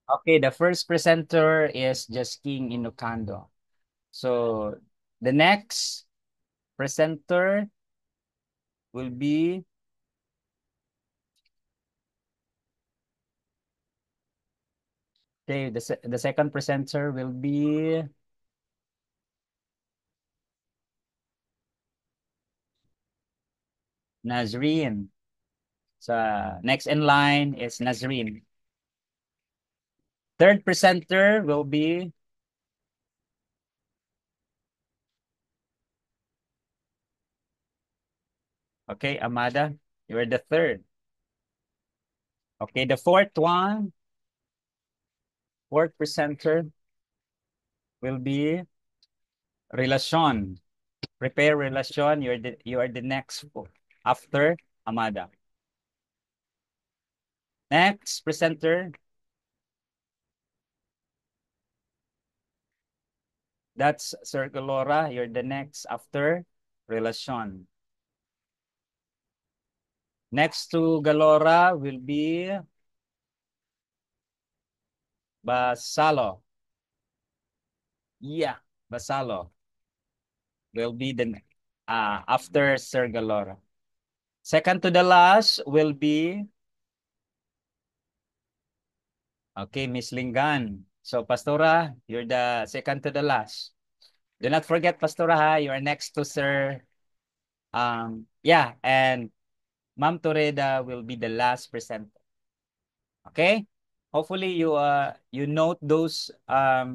Okay, the first presenter is Justin Inocando. So the next presenter will be okay. The second presenter will be Nazreen. So next in line is Nazreen. Third presenter will be okay, Amada. You are the third. Okay, the fourth presenter will be Relasyon. Prepare Relasyon. You are the next after Amada. Next presenter, that's Sir Galora. You're the next after Relasyon. Next to Galora will be Basalo. Yeah, Basalo will be the after Sir Galora. Second to the last will be okay, Miss Lingan. So Pastora, you're the second to the last. Do not forget, Pastora, ha, you are next to Sir. Yeah, and Ma'am Toreda will be the last presenter. Okay? Hopefully you note those uh,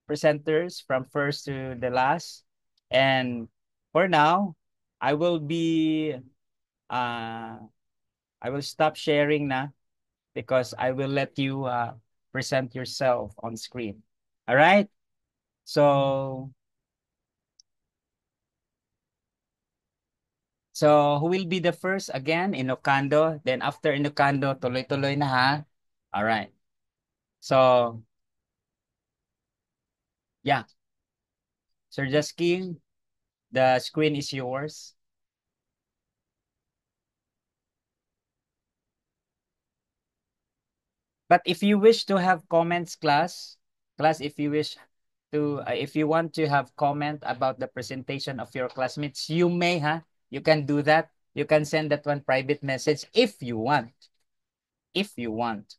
presenters from first to the last. And for now, I will be uh I will stop sharing na because I will let you present yourself on screen. All right? So who will be the first again? Inokando. Then after Inokando, tuloy-tuloy na ha. All right. So, yeah, Sir Justin, the screen is yours. But if you wish to have comments, class, if you want to have comment about the presentation of your classmates, you may, ha? You can do that. You can send that one private message if you want. If you want,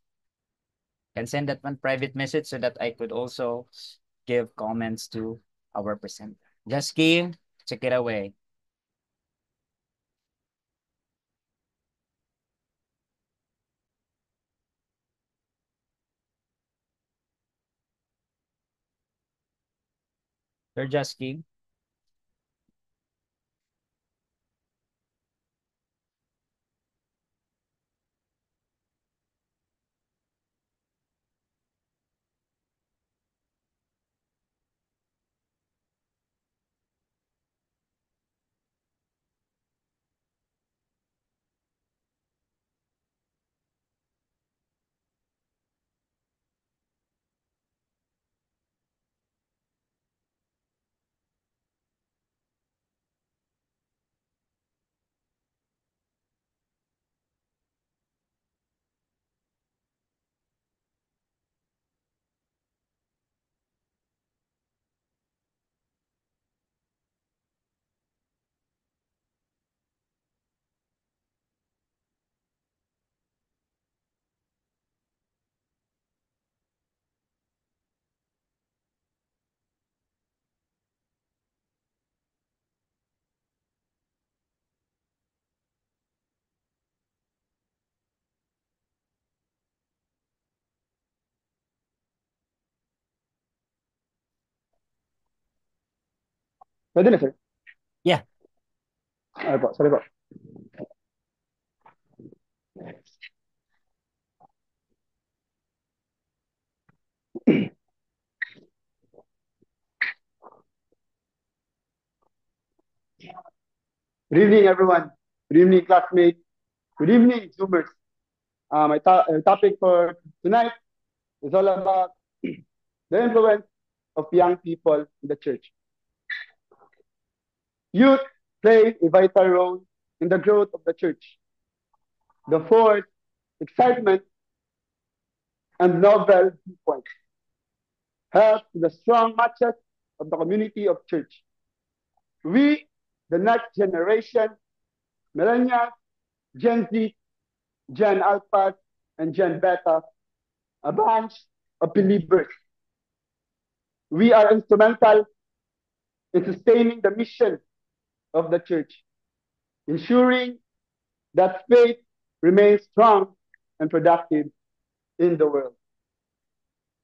can send that one private message so that I could also give comments to our presenter. Just Kim, check it away. Sir Justin. Pwede na, sir. Yeah. Ay po, sorry po. Good evening, everyone. Good evening, classmates. Good evening, Zoomers. My topic for tonight is all about the influence of young people in the church. Youth play a vital role in the growth of the church. The fourth excitement, and novel viewpoints help the strong matches of the community of church. We, the next generation, millennials, Gen Z, Gen Alpha, and Gen Beta, a bunch of believers. We are instrumental in sustaining the mission of the church, ensuring that faith remains strong and productive in the world.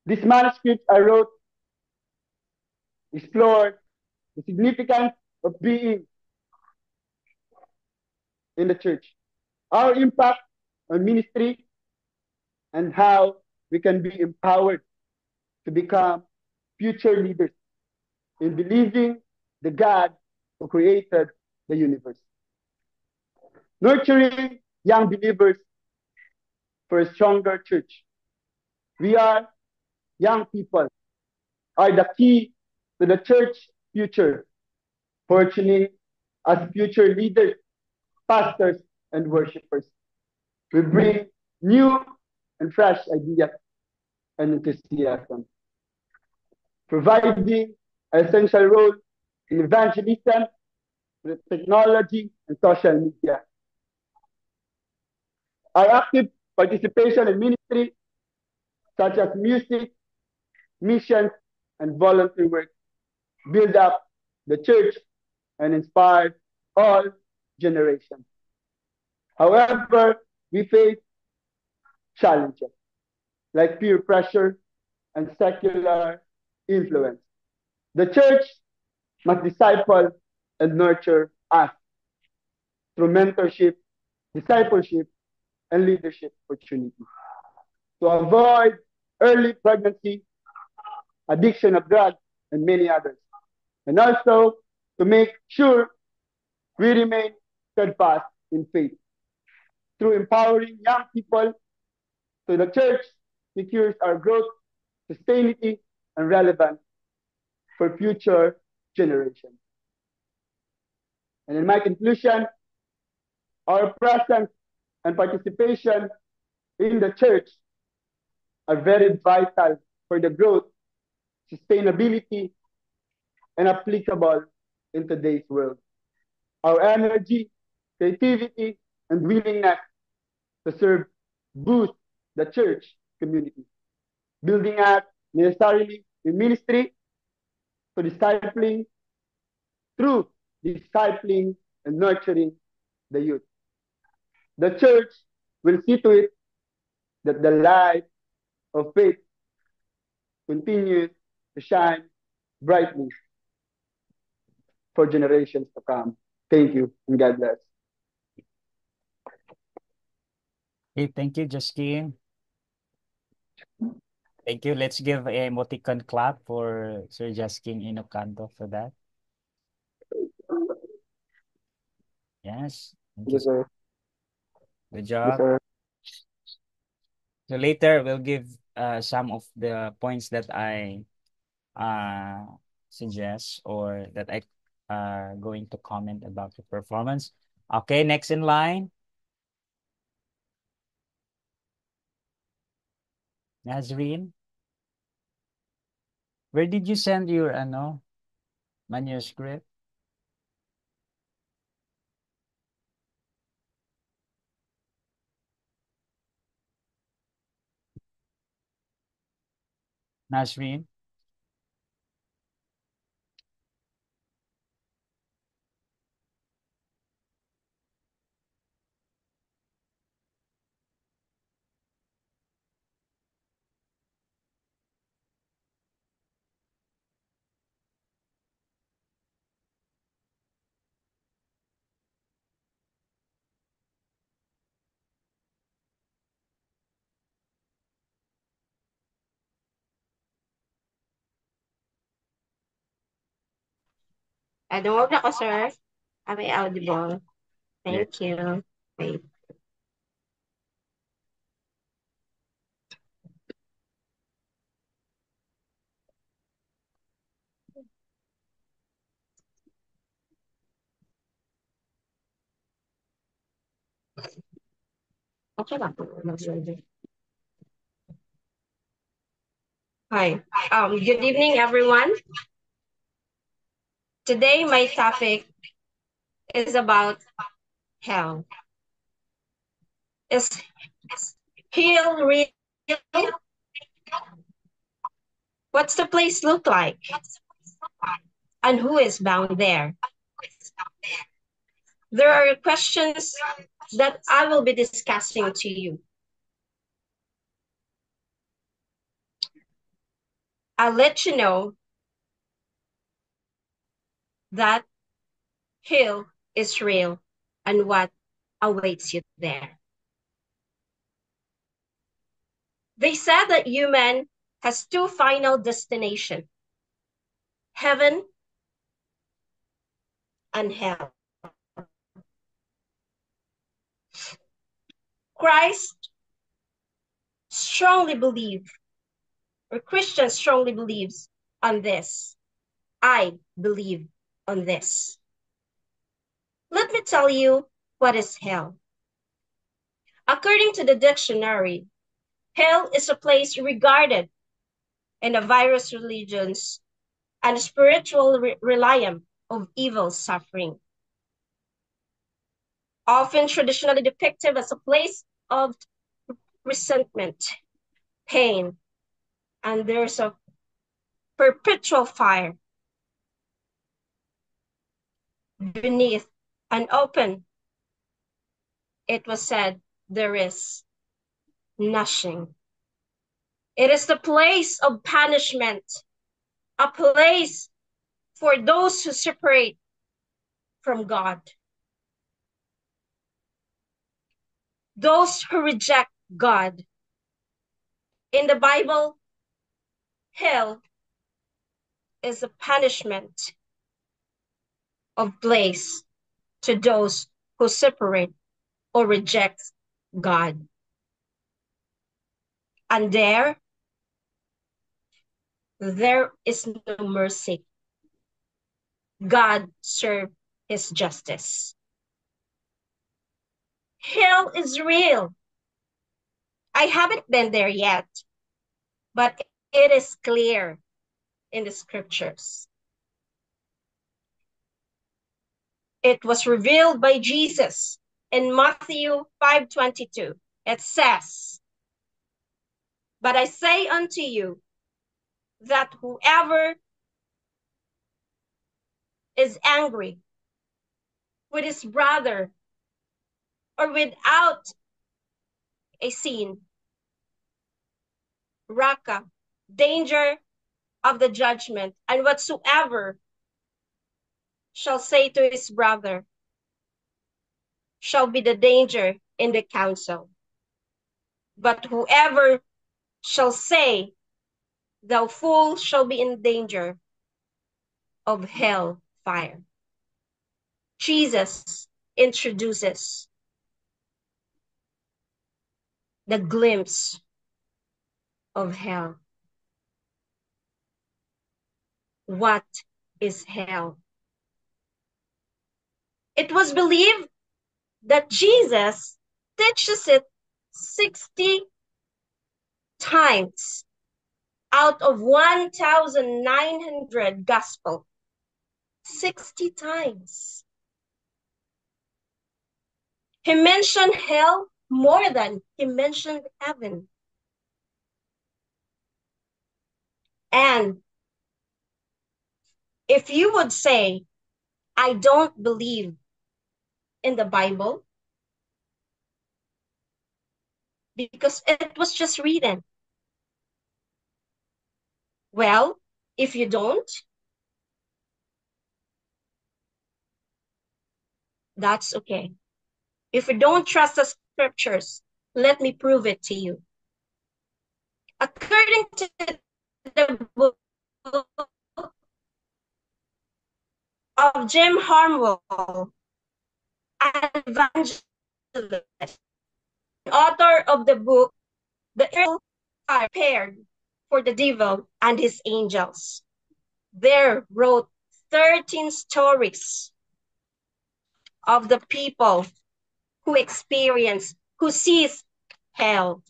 This manuscript I wrote explored the significance of being in the church, our impact on ministry, and how we can be empowered to become future leaders in believing the God who created the universe. Nurturing young believers for a stronger church. We are young people, are the key to the church future, fortunately as future leaders, pastors, and worshipers. We bring new and fresh ideas and enthusiasm, providing an essential role in evangelism with technology and social media. Our active participation in ministry, such as music, missions, and volunteer work, build up the church and inspire all generations. However, we face challenges like peer pressure and secular influence. The church must disciple and nurture us through mentorship, discipleship, and leadership opportunities to avoid early pregnancy, addiction of drugs, and many others. And also to make sure we remain steadfast in faith. Through empowering young people, so the church secures our growth, sustainability, and relevance for future generations. And in my conclusion, our presence and participation in the church are very vital for the growth, sustainability, and applicable in today's world. Our energy, creativity, and willingness to serve boost the church community, building up necessarily in ministry to discipling through discipling and nurturing the youth. The church will see to it that the light of faith continues to shine brightly for generations to come. Thank you and God bless. Okay, thank you, Justin. Thank you. Let's give a emoticon clap for Sir Justin Inocanto for that. Yes, thank you. Yes, sir. Good Yes, job. sir. So later we'll give some of the points that I suggest or that I going to comment about the performance. Okay, next in line, Nazreen. Where did you send your manuscript? Nazreen? Dumawag na ako, sir. May audible. Yeah. Thank you. Wait. Okay lang po. Hi. Good evening, everyone. Today, my topic is about hell. Is hell real? What's the place look like? And who is bound there? There are questions that I will be discussing to you. I'll let you know that hell is real and what awaits you there. They said that human has two final destinations, heaven and hell. Christ strongly believes, or Christians strongly believes on this. I believe on this. Let me tell you what is hell. According to the dictionary, hell is a place regarded in the various religions and spiritual realm of evil suffering, often traditionally depicted as a place of resentment, pain, and there's a perpetual fire beneath and open. It was said there is nothing. It is the place of punishment, a place for those who separate from God, those who reject God. In the Bible, hell is a punishment of place to those who separate or reject God. And there is no mercy. God served his justice. Hell is real. I haven't been there yet, but it is clear in the scriptures. It was revealed by Jesus in Matthew 5:22. It says, "But I say unto you that whoever is angry with his brother or without a sin, raka, danger of the judgment, and whatsoever shall say to his brother shall be the danger in the council. But whoever shall say, thou fool, shall be in danger of hell fire." Jesus introduces the glimpse of hell. What is hell? It was believed that Jesus teaches it 60 times out of 1,900 gospel. 60 times. He mentioned hell more than he mentioned heaven. And if you would say, I don't believe in the Bible because it was just written. Well, if you don't, that's okay. If you don't trust the scriptures, let me prove it to you. According to the book of Jim Harmwell, an evangelist, author of the book, The Earth Are Prepared for the Devil and His Angels. There wrote 13 stories of the people who experience, who sees hell.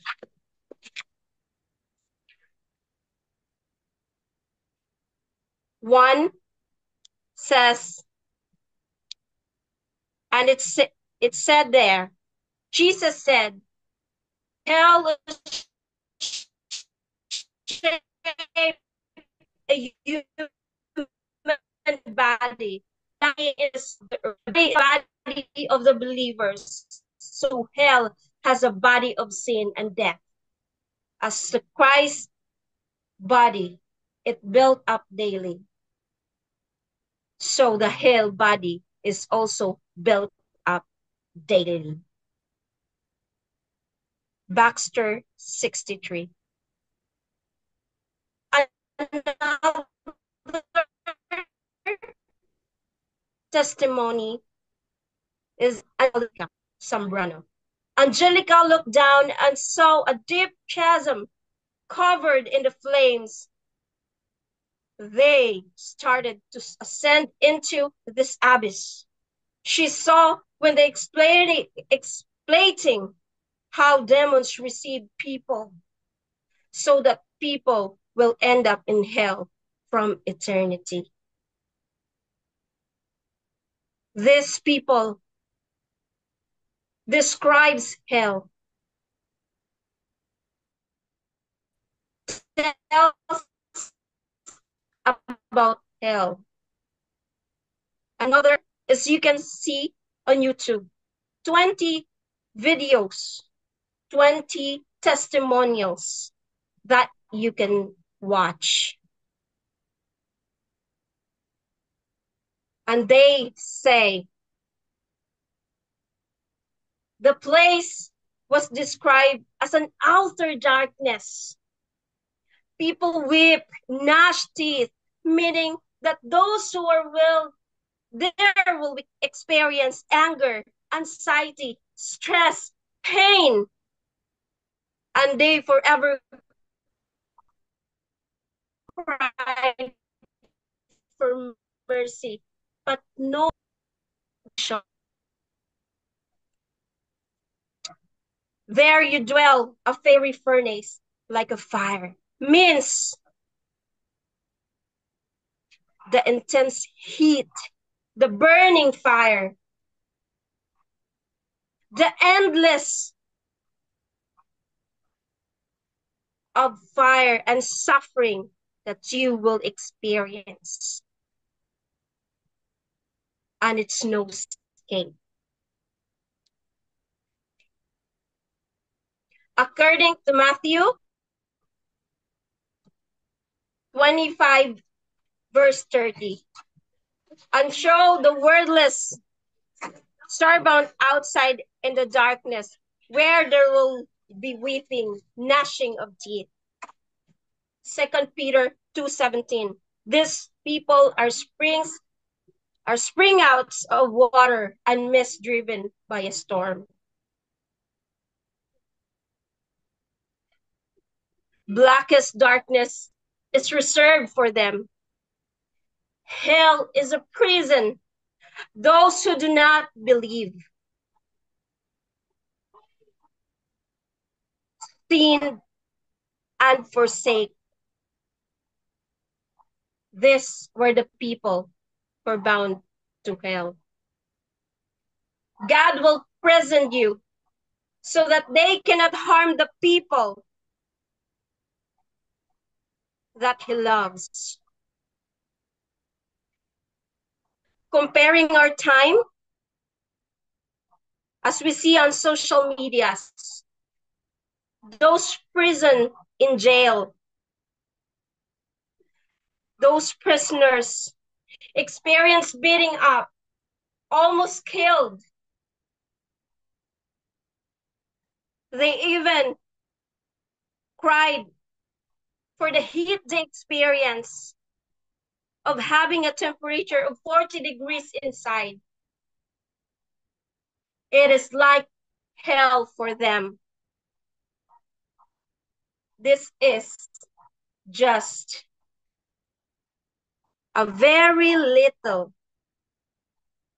One says, and it said there, Jesus said, hell is shaped a human body. That is the body of the believers. So hell has a body of sin and death. As the Christ body, it built up daily. So the hell body is also built up daily. Baxter 63. Another testimony is Angelica Sambrano. Angelica looked down and saw a deep chasm covered in the flames. They started to ascend into this abyss. She saw when they explaining how demons receive people so that people will end up in hell from eternity. This people describes hell. Tells about hell. Another is you can see on YouTube 20 videos, 20 testimonials that you can watch. And they say the place was described as an outer darkness. People weep, gnash teeth, meaning that those who are there will experience anger, anxiety, stress, pain, and they forever cry for mercy, but no show. There you dwell, a fiery furnace like a fire, means the intense heat, the burning fire, the endless of fire and suffering that you will experience. And it's no escape. According to Matthew 25, verse 30, and show the wordless starbound outside in the darkness, where there will be weeping, gnashing of teeth. 2 Peter 2:17. These people are spring outs of water and mist driven by a storm. Blackest darkness is reserved for them. Hell is a prison. Those who do not believe, sin, and forsake. These were the people who are bound to hell. God will present you so that they cannot harm the people that he loves. Comparing our time, as we see on social media, those prison in jail, those prisoners experience beating up, almost killed. They even cried for the heat they experience of having a temperature of 40 degrees inside. It is like hell for them. This is just a very little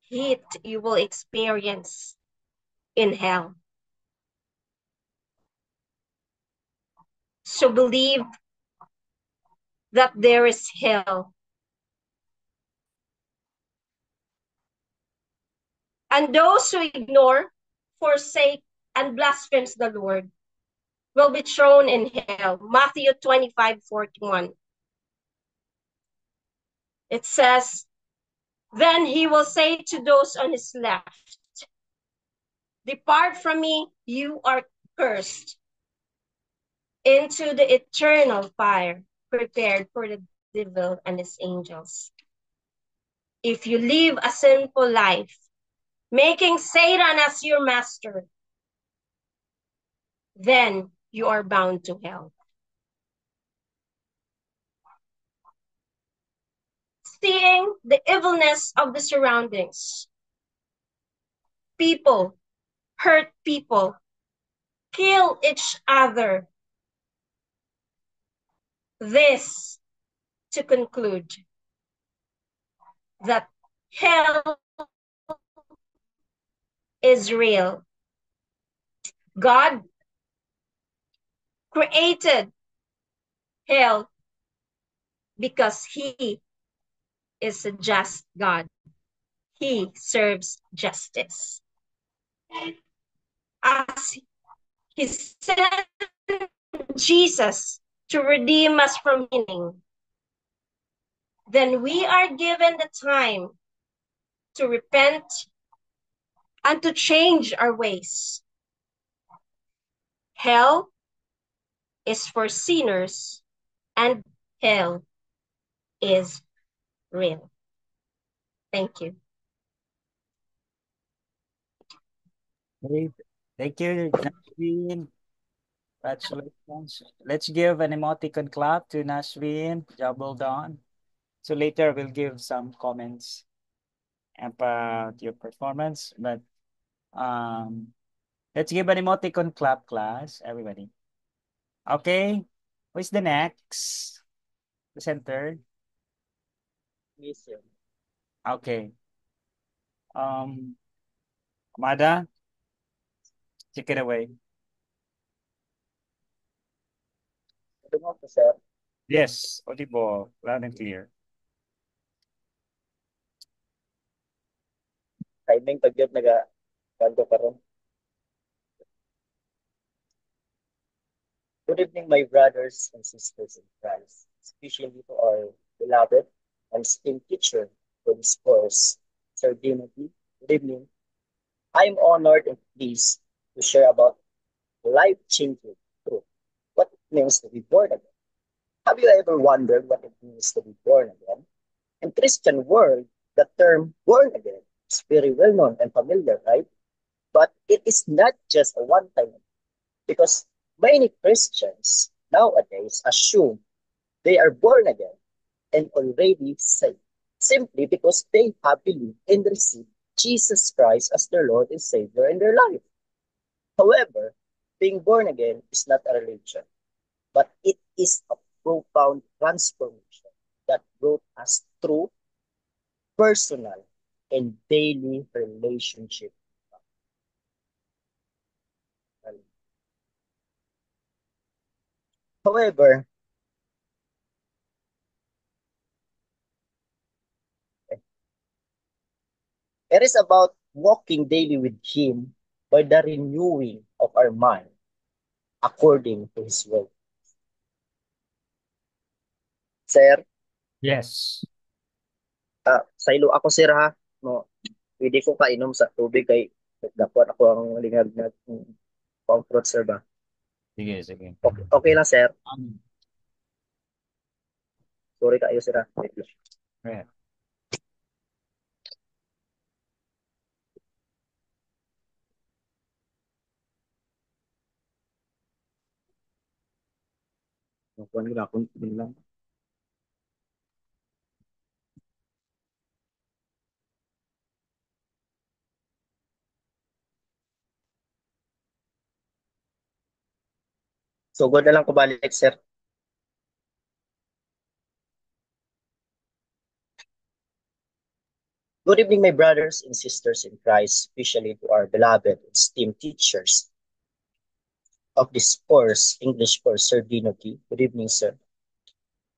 heat you will experience in hell. So believe that there is hell. And those who ignore, forsake, and blasphemes the Lord will be thrown in hell. Matthew 25:41. It says, then he will say to those on his left, depart from me, you are cursed, into the eternal fire prepared for the devil and his angels. If you live a sinful life, making Satan as your master, then you are bound to hell. Seeing the evilness of the surroundings, people hurt people, kill each other. This to conclude that hell is real. God created hell because he is a just God. He serves justice. As he sent Jesus to redeem us from sinning, then we are given the time to repent and to change our ways. Hell is for sinners and hell is real. Thank you. Okay. Thank you, Nashvin. Congratulations. Let's give an emoticon clap to Nashvin. Job well done. So later we'll give some comments about your performance, but let's give an emoticon clap, class, everybody. Okay, who's the next presenter? Yes, sir. Okay. Amada, take it away. Ito mo po, sir. Yes, audible, loud and clear. Timing pag yun kanto karon. Good evening, my brothers and sisters in Christ, especially to our beloved and esteemed teacher for this course, Sir Timothy. Good evening. I am honored and pleased to share about life-changing truth, what it means to be born again. Have you ever wondered what it means to be born again? In Christian world, the term born again is very well known and familiar, right? But it is not just a one-time, because many Christians nowadays assume they are born again and already saved, simply because they have believed and received Jesus Christ as their Lord and Savior in their life. However, being born again is not a religion, but it is a profound transformation that brought us through personal and daily relationship. However, it is about walking daily with Him by the renewing of our mind according to His will. Sir, Yes. sa ilo ako sir ha, no, pwede ko kainom sa tubig kay dapat ako ang lingag na comfort sir ba? Sige, sige. Okay, okay lang sir. Um, Sorry kayo sir ha. Wait lang. yeah. Kuha nila akong lang. So, good na lang ko balik, sir. Good evening, my brothers and sisters in Christ, especially to our beloved and esteemed teachers. of this course, English course, Sir Dinoki. Good evening, sir.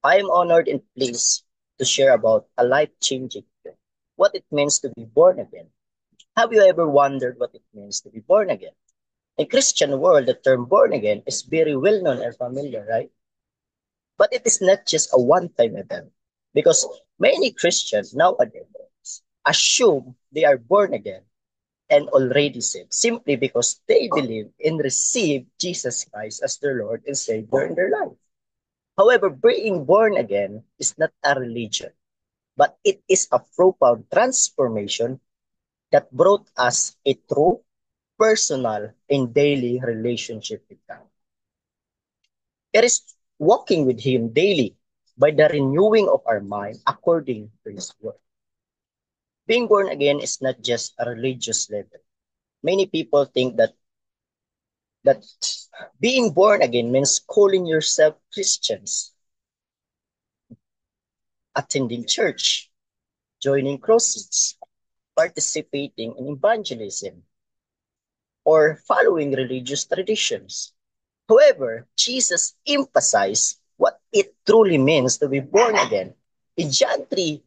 I am honored and pleased to share about a life-changing thing, what it means to be born again. Have you ever wondered what it means to be born again? In Christian world, the term born again is very well known and familiar, right? But it is not just a one-time event because many Christians nowadays assume they are born again and already saved simply because they believe and receive Jesus Christ as their Lord and Savior in their life. However, being born again is not a religion, but it is a profound transformation that brought us a true, personal, and daily relationship with God. It is walking with Him daily by the renewing of our mind according to His word. Being born again is not just a religious level. Many people think that being born again means calling yourself Christians, attending church, joining crusades, participating in evangelism, or following religious traditions. However, Jesus emphasized what it truly means to be born again. In John 3,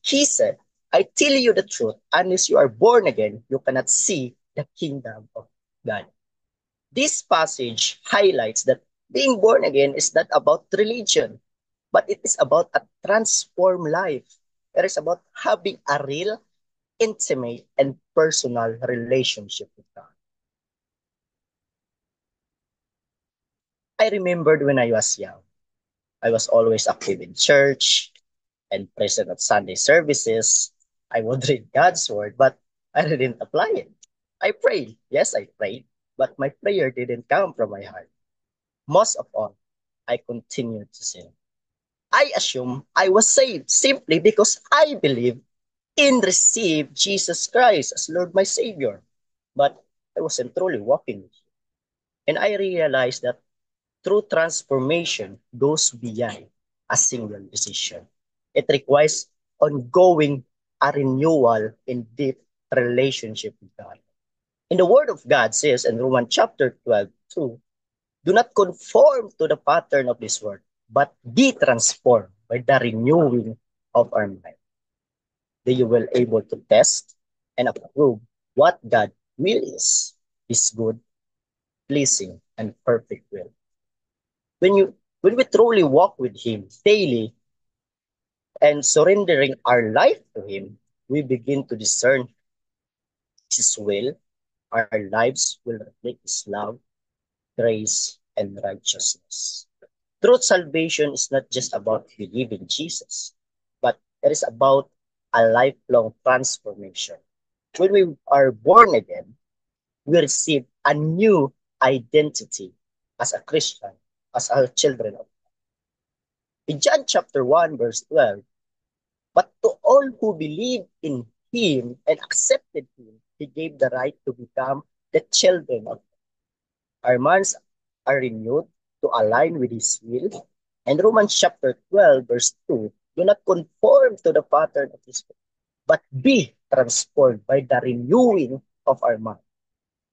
he said, I tell you the truth, unless you are born again, you cannot see the kingdom of God. This passage highlights that being born again is not about religion, but it is about a transformed life. It is about having a real, intimate, and personal relationship with God. I remembered when I was young, I was always active in church and present at Sunday services. I would read God's word, but I didn't apply it. I prayed. Yes, I prayed, but my prayer didn't come from my heart. Most of all, I continued to sin. I assume I was saved simply because I believe in receive Jesus Christ as Lord my Savior. But I wasn't truly walking with Him. And I realized that true transformation goes beyond a single decision. It requires ongoing a renewal in deep relationship with God. In the Word of God says in Romans chapter 12:2, do not conform to the pattern of this world, but be transformed by the renewing of our mind. Then you will able to test and approve what God will is, His good, pleasing, and perfect will. When we truly walk with Him daily and surrendering our life to Him, we begin to discern His will. Our lives will reflect His love, grace, and righteousness. True salvation is not just about believing Jesus, but it is about a lifelong transformation. When we are born again, we receive a new identity as a Christian, as our children of God. In John chapter 1, verse 12, but to all who believe in Him and accepted Him, He gave the right to become the children of God. Our minds are renewed to align with His will. And Romans chapter 12, verse 2, do not conform to the pattern of this world, but be transformed by the renewing of our mind.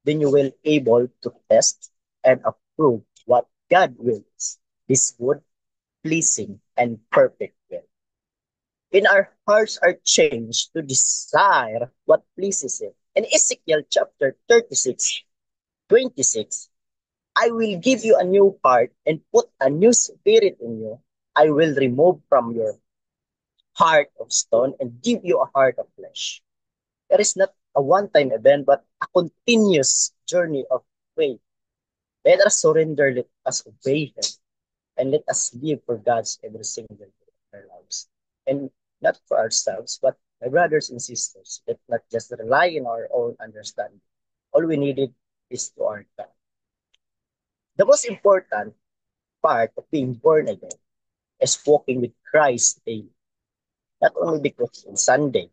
Then you will able to test and approve what God wills, His good, pleasing, and perfect will. When our hearts are changed to desire what pleases Him. In Ezekiel chapter 36:26, I will give you a new heart and put a new spirit in you. I will remove from your heart of stone and give you a heart of flesh. It is not a one-time event, but a continuous journey of faith. Let us surrender, let us obey Him, and let us live for God's every single day of our lives. And not for ourselves, but my brothers and sisters, let not just rely on our own understanding. All we needed is to our God. The most important part of being born again is walking with Christ daily. Not only because on Sunday,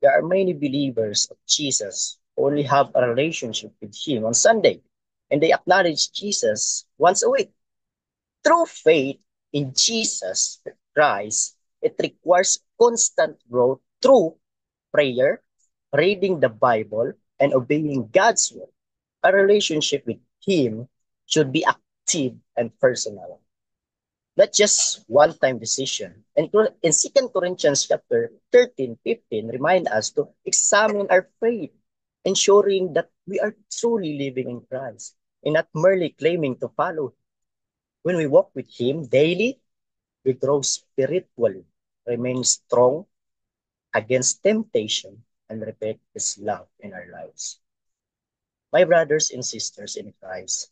there are many believers of Jesus who only have a relationship with Him on Sunday, and they acknowledge Jesus once a week. Through faith in Jesus Christ, it requires constant growth through prayer, reading the Bible, and obeying God's word. A relationship with Him should be active and personal, not just one-time decision. And in 2 Corinthians chapter 13, 15, remind us to examine our faith, ensuring that we are truly living in Christ and not merely claiming to follow. When we walk with Him daily, we grow spiritually, remain strong against temptation, and reflect His love in our lives. My brothers and sisters in Christ,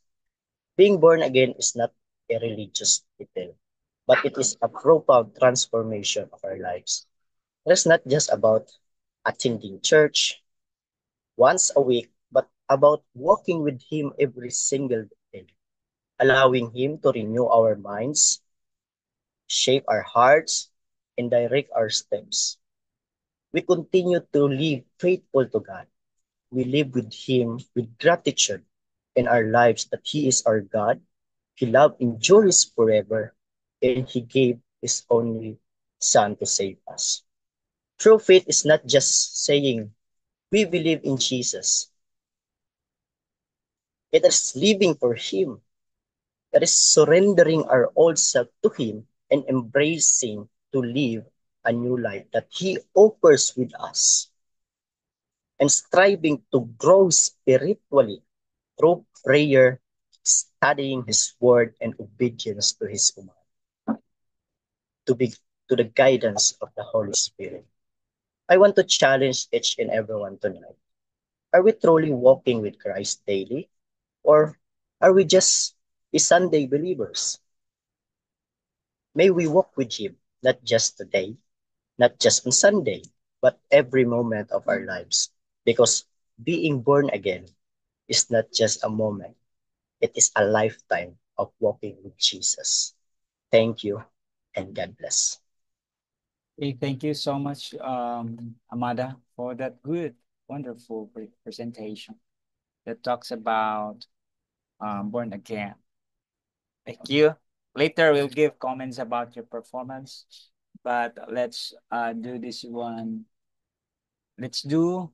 being born again is not a religious detail, but it is a profound transformation of our lives. It is not just about attending church once a week, but about walking with Him every single day, allowing Him to renew our minds, shape our hearts, and direct our steps. We continue to live faithful to God. We live with Him with gratitude in our lives that He is our God. His love endures forever, and He gave His only Son to save us. True faith is not just saying we believe in Jesus. It is living for Him. It is surrendering our old self to Him and embracing to live a new life that He offers with us, and striving to grow spiritually through prayer, studying His Word, and obedience to His command, to be to the guidance of the Holy Spirit. I want to challenge each and everyone tonight. Are we truly walking with Christ daily, or are we just a Sunday believers? May we walk with Him, not just today, not just on Sunday, but every moment of our lives. Because being born again is not just a moment, it is a lifetime of walking with Jesus. Thank you, and God bless. Okay, thank you so much, Amada, for that good, wonderful presentation that talks about born again. Thank you. Later, we'll give comments about your performance, but let's do this one. Let's do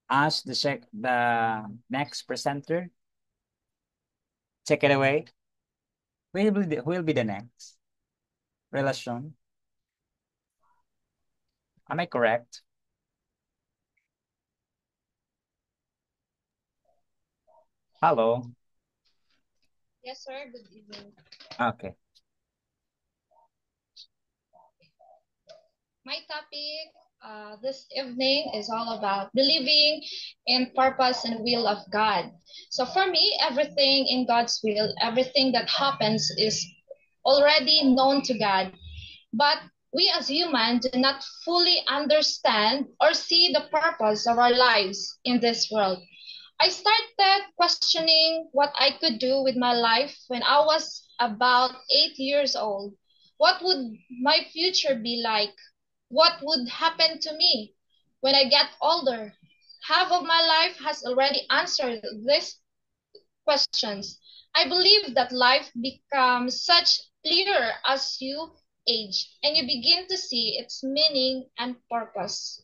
ask the next presenter. Take it away. Who will be the next? Relation. Am I correct? Hello. Yes, sir. Good evening. Okay. My topic this evening is all about believing in purpose and will of God. So for me, everything in God's will, everything that happens is already known to God. But we as humans do not fully understand or see the purpose of our lives in this world. I started questioning what I could do with my life when I was about 8 years old. What would my future be like? What would happen to me when I get older? Half of my life has already answered these questions. I believe that life becomes such clearer as you age and you begin to see its meaning and purpose.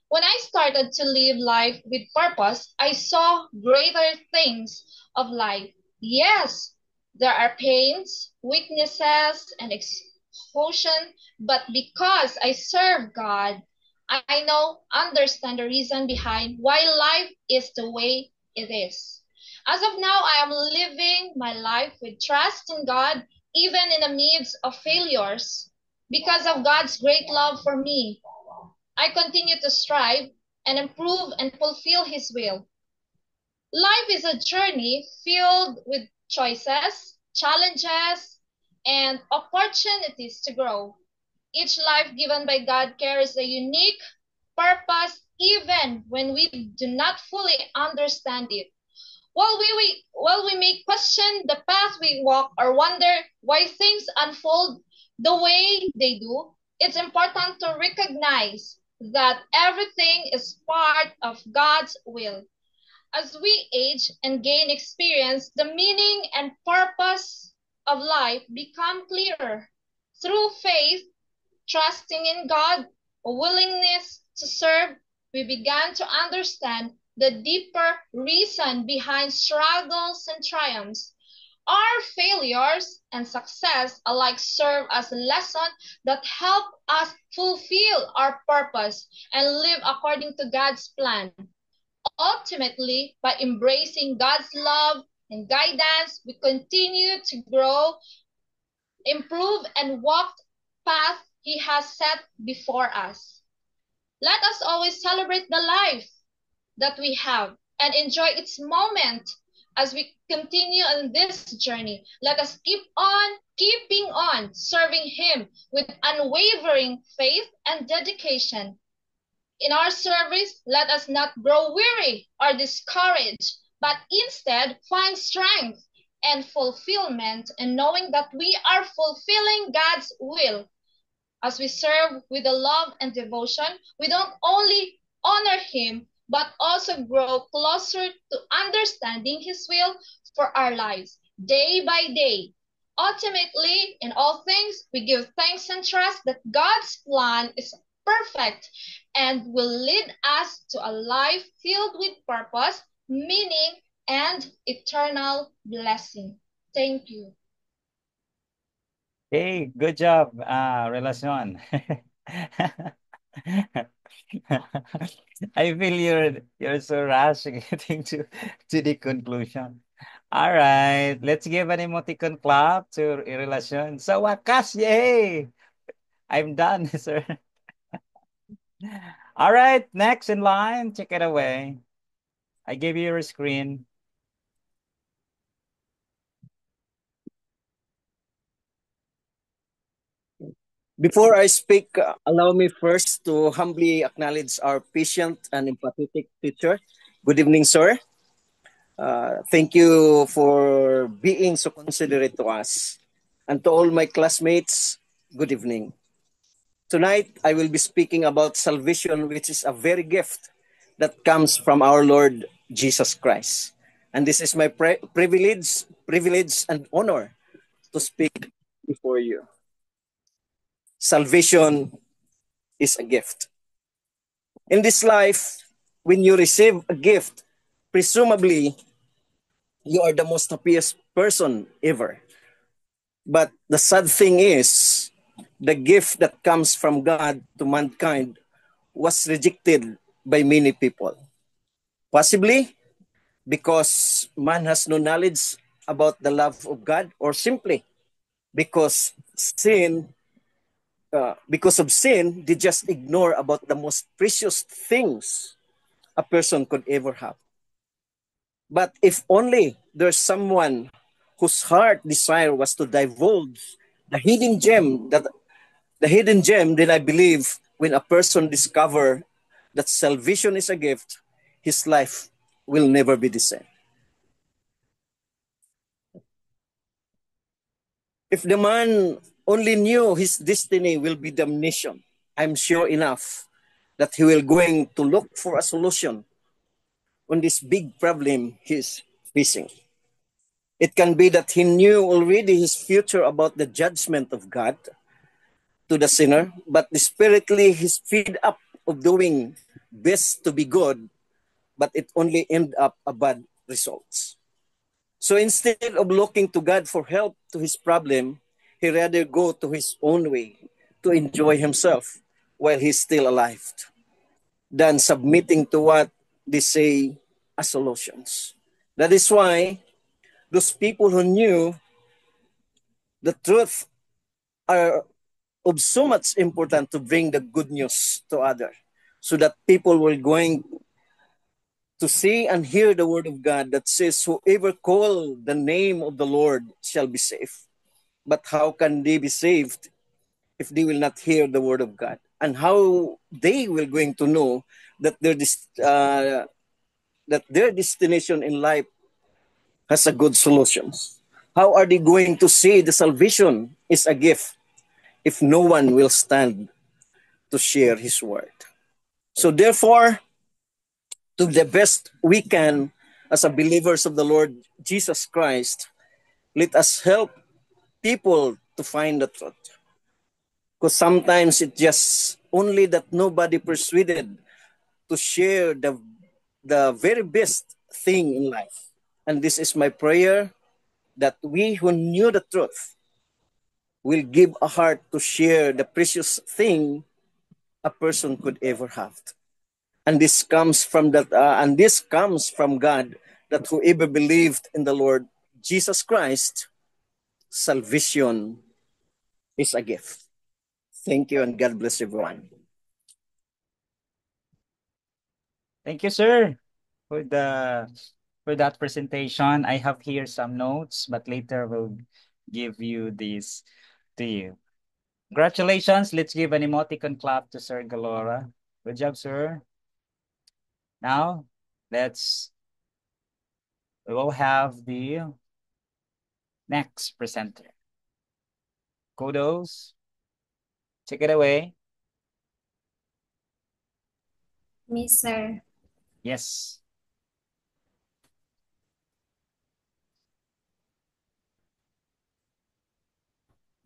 When I started to live life with purpose, I saw greater things of life. Yes, there are pains, weaknesses, and exhaustion, but because I serve God, I understand the reason behind why life is the way it is. As of now, I am living my life with trust in God, even in the midst of failures, because of God's great love for me. I continue to strive and improve and fulfill His will. Life is a journey filled with choices, challenges, and opportunities to grow. Each life given by God carries a unique purpose even when we do not fully understand it. While we may question the path we walk or wonder why things unfold the way they do, it's important to recognize that everything is part of God's will. As we age and gain experience, the meaning and purpose of life become clearer. Through faith, trusting in God, a willingness to serve, we began to understand the deeper reason behind struggles and triumphs. Our failures and success alike serve as a lesson that help us fulfill our purpose and live according to God's plan. Ultimately, by embracing God's love and guidance, we continue to grow, improve, and walk the path He has set before us. Let us always celebrate the life that we have and enjoy its moment as we continue on this journey. Let us keeping on serving Him with unwavering faith and dedication. In our service, let us not grow weary or discouraged, but instead find strength and fulfillment in knowing that we are fulfilling God's will. As we serve with the love and devotion, we don't only honor Him, but also grow closer to understanding His will for our lives, day by day. Ultimately, in all things, we give thanks and trust that God's plan is perfect and will lead us to a life filled with purpose, meaning, and eternal blessing. Thank you. Hey, good job, Relasyon. I feel you're so rash getting to the conclusion. All right, let's give an emoticon clap to Relasyon. Sa wakas, yay! I'm done, sir. All right, next in line, take it away. I gave you your screen. Before I speak, allow me first to humbly acknowledge our patient and empathetic teacher. Good evening, sir. Thank you for being so considerate to us. And to all my classmates, good evening. Tonight, I will be speaking about salvation, which is a very gift that comes from our Lord Jesus Christ. And this is my privilege and honor to speak before you. Salvation is a gift. In this life, when you receive a gift, presumably you are the most happiest person ever. But the sad thing is, the gift that comes from God to mankind was rejected by many people. Possibly because man has no knowledge about the love of God, or simply because because of sin, they just ignore about the most precious things a person could ever have. But if only there's someone whose heart desire was to divulge the hidden gem that I believe when a person discover that salvation is a gift, his life will never be the same. If the man only knew his destiny will be damnation, I'm sure enough that he will going to look for a solution on this big problem he's facing. It can be that he knew already his future about the judgment of God to the sinner, but desperately he's fed up of doing best to be good, but it only end up a bad results. So instead of looking to God for help to his problem, he rather go to his own way to enjoy himself while he's still alive than submitting to what they say as solutions. That is why those people who knew the truth are of so much important to bring the good news to others, so that people will going to see and hear the word of God that says, whoever call the name of the Lord shall be saved. But how can they be saved if they will not hear the word of God? And how they will going to know that their destination in life has a good solutions? How are they going to see the salvation is a gift if no one will stand to share his word? So therefore, to the best we can as a believers of the Lord Jesus Christ, let us help people to find the truth. Because sometimes it's just only that nobody persuaded to share the the very best thing in life. And this is my prayer, that we who knew the truth will give a heart to share the precious thing a person could ever have. And this comes from God, that whoever believed in the Lord Jesus Christ, salvation is a gift. Thank you, and God bless everyone. Thank you, sir, for that presentation. I have here some notes, but later we'll give you these to you. Congratulations. Let's give an emoticon clap to Sir Galora. Good job, sir. Now, we will have the next presenter. Kudos. Take it away. Me, sir. Yes.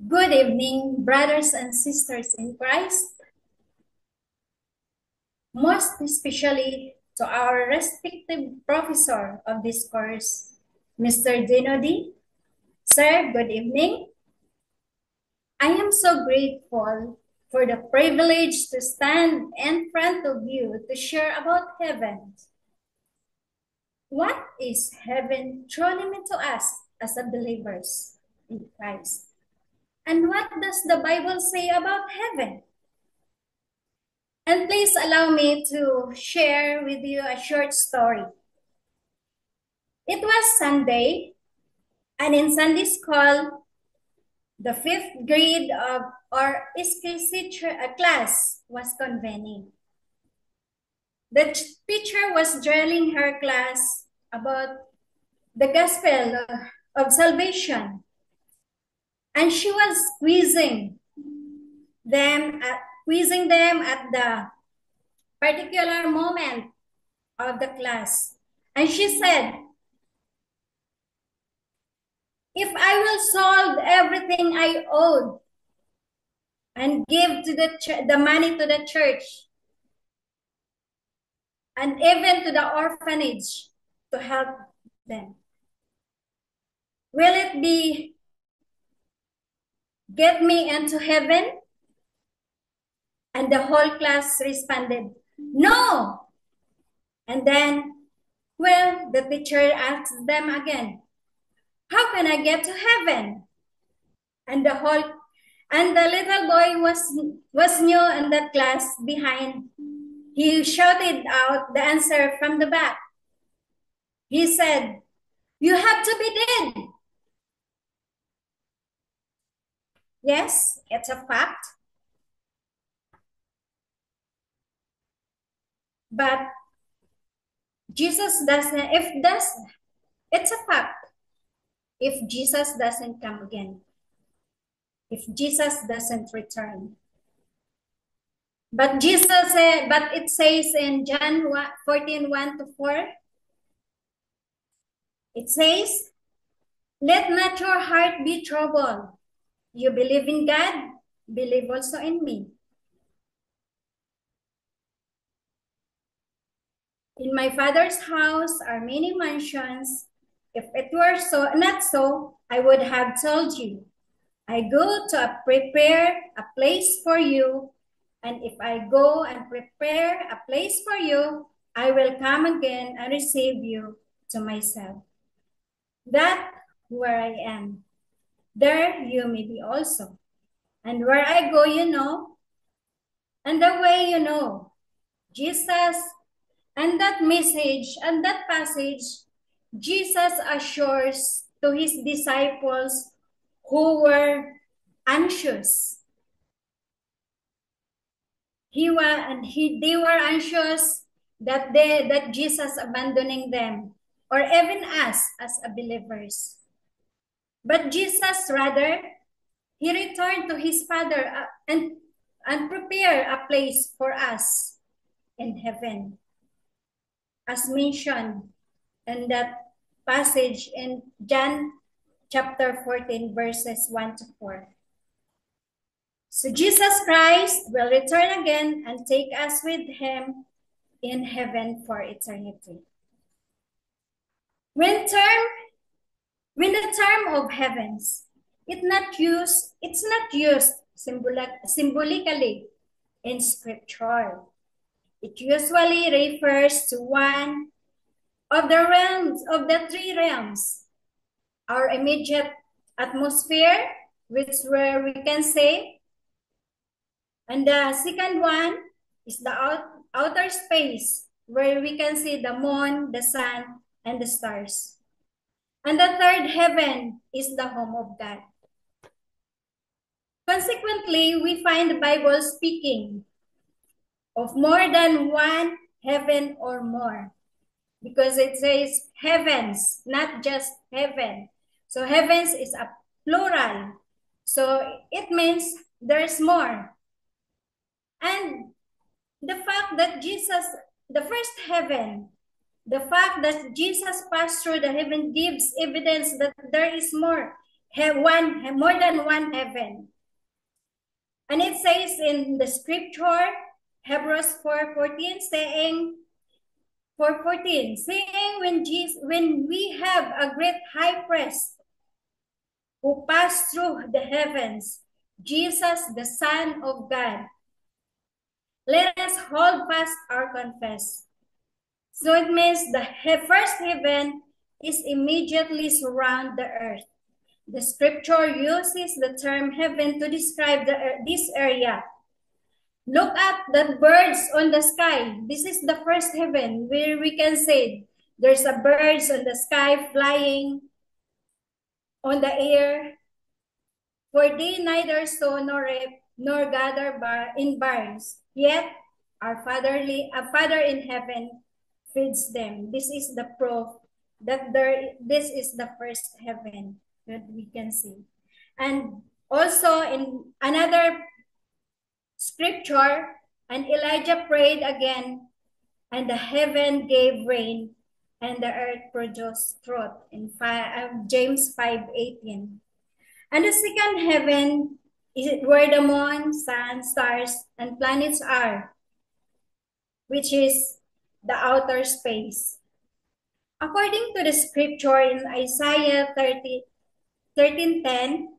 Good evening, brothers and sisters in Christ. Most especially to our respective professor of this course, Mr. Dinodi. Sir, good evening. I am so grateful for the privilege to stand in front of you to share about heaven. What is heaven truly mean to us as a believers in Christ? And what does the Bible say about heaven? And please allow me to share with you a short story. It was Sunday, and in Sunday school, the 5th grade of our SKC class was convening. The teacher was drilling her class about the gospel of salvation, and she was quizzing them at the particular moment of the class. And she said, if I will solve everything I owed and give to the money to the church and even to the orphanage to help them, will it be get me into heaven? And the whole class responded, no. And then, well, the teacher asked them again, how can I get to heaven? And the little boy was new in that class behind. He shouted out the answer from the back. He said, you have to be dead. Yes, it's a fact. But Jesus doesn't, it's a fact. If Jesus doesn't come again, if Jesus doesn't return. But it says in John 14:1-4, it says, let not your heart be troubled. You believe in God, believe also in me. In my Father's house are many mansions. If it were not so, I would have told you. I go to prepare a place for you, and if I go and prepare a place for you, I will come again and receive you to myself, that where I am, there you may be also. And where I go, you know, and the way you know. Jesus, and that message and that passage, Jesus assures to his disciples who were anxious. They were anxious that Jesus abandoning them, or even us as believers. But Jesus, rather, he returned to his Father and prepared a place for us in heaven, as mentioned in that passage in John chapter 14, verses 1-4. So Jesus Christ will return again and take us with him in heaven for eternity. When the term of heavens, it's not used symbolically in scripture. It usually refers to one of the three realms. Our immediate atmosphere, which where we can say, and the second one is the outer space, where we can see the moon, the sun, and the stars. And the third heaven is the home of God. Consequently, we find the Bible speaking of more than one heaven or more, because it says heavens, not just heaven. So heavens is a plural. So it means there's more. And the fact that the first heaven, the fact that Jesus passed through the heaven gives evidence that there is more than one heaven. And it says in the scripture, Hebrews 4:14, saying when we have a great high priest who passed through the heavens, Jesus, the Son of God, let us hold fast our confess. So it means the first heaven is immediately surround the earth. The scripture uses the term heaven to describe this area. Look at the birds on the sky. This is the first heaven where we can say there's a birds on the sky flying on the air. For they neither sow nor reap nor gather in barns, yet our Father in heaven feeds them. This is the proof that this is the first heaven that we can see. And also in another scripture, and Elijah prayed again, and the heaven gave rain, and the earth produced fruit, in James 5:18. And the second heaven is where the moon, sun, stars, and planets are, which is the outer space. According to the scripture in Isaiah 13:10,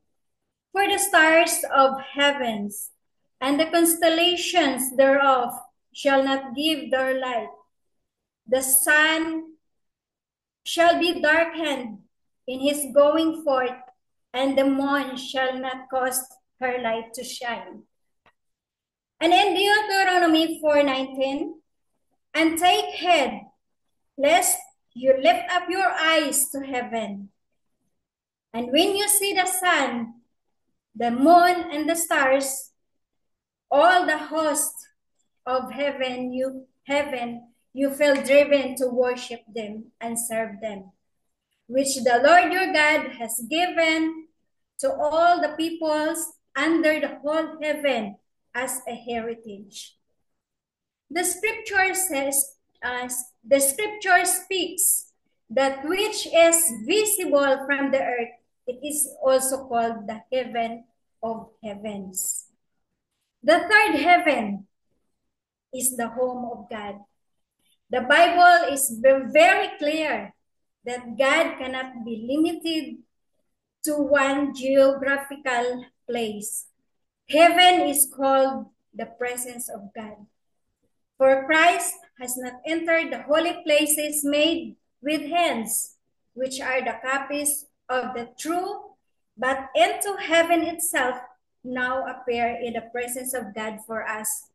for the stars of heavens and the constellations thereof shall not give their light. The sun shall be darkened in his going forth, and the moon shall not cause her light to shine. And in Deuteronomy 4:19, and take heed, lest you lift up your eyes to heaven. And when you see the sun, the moon, and the stars, all the host of heaven, you feel driven to worship them and serve them, which the Lord your God has given to all the peoples under the whole heaven as a heritage. The scripture speaks that which is visible from the earth, it is also called the heaven of heavens. The third heaven is the home of God. The Bible is very clear that God cannot be limited to one geographical place. Heaven is called the presence of God. For Christ has not entered the holy places made with hands, which are the copies of the true, but into heaven itself now appear in the presence of God for us,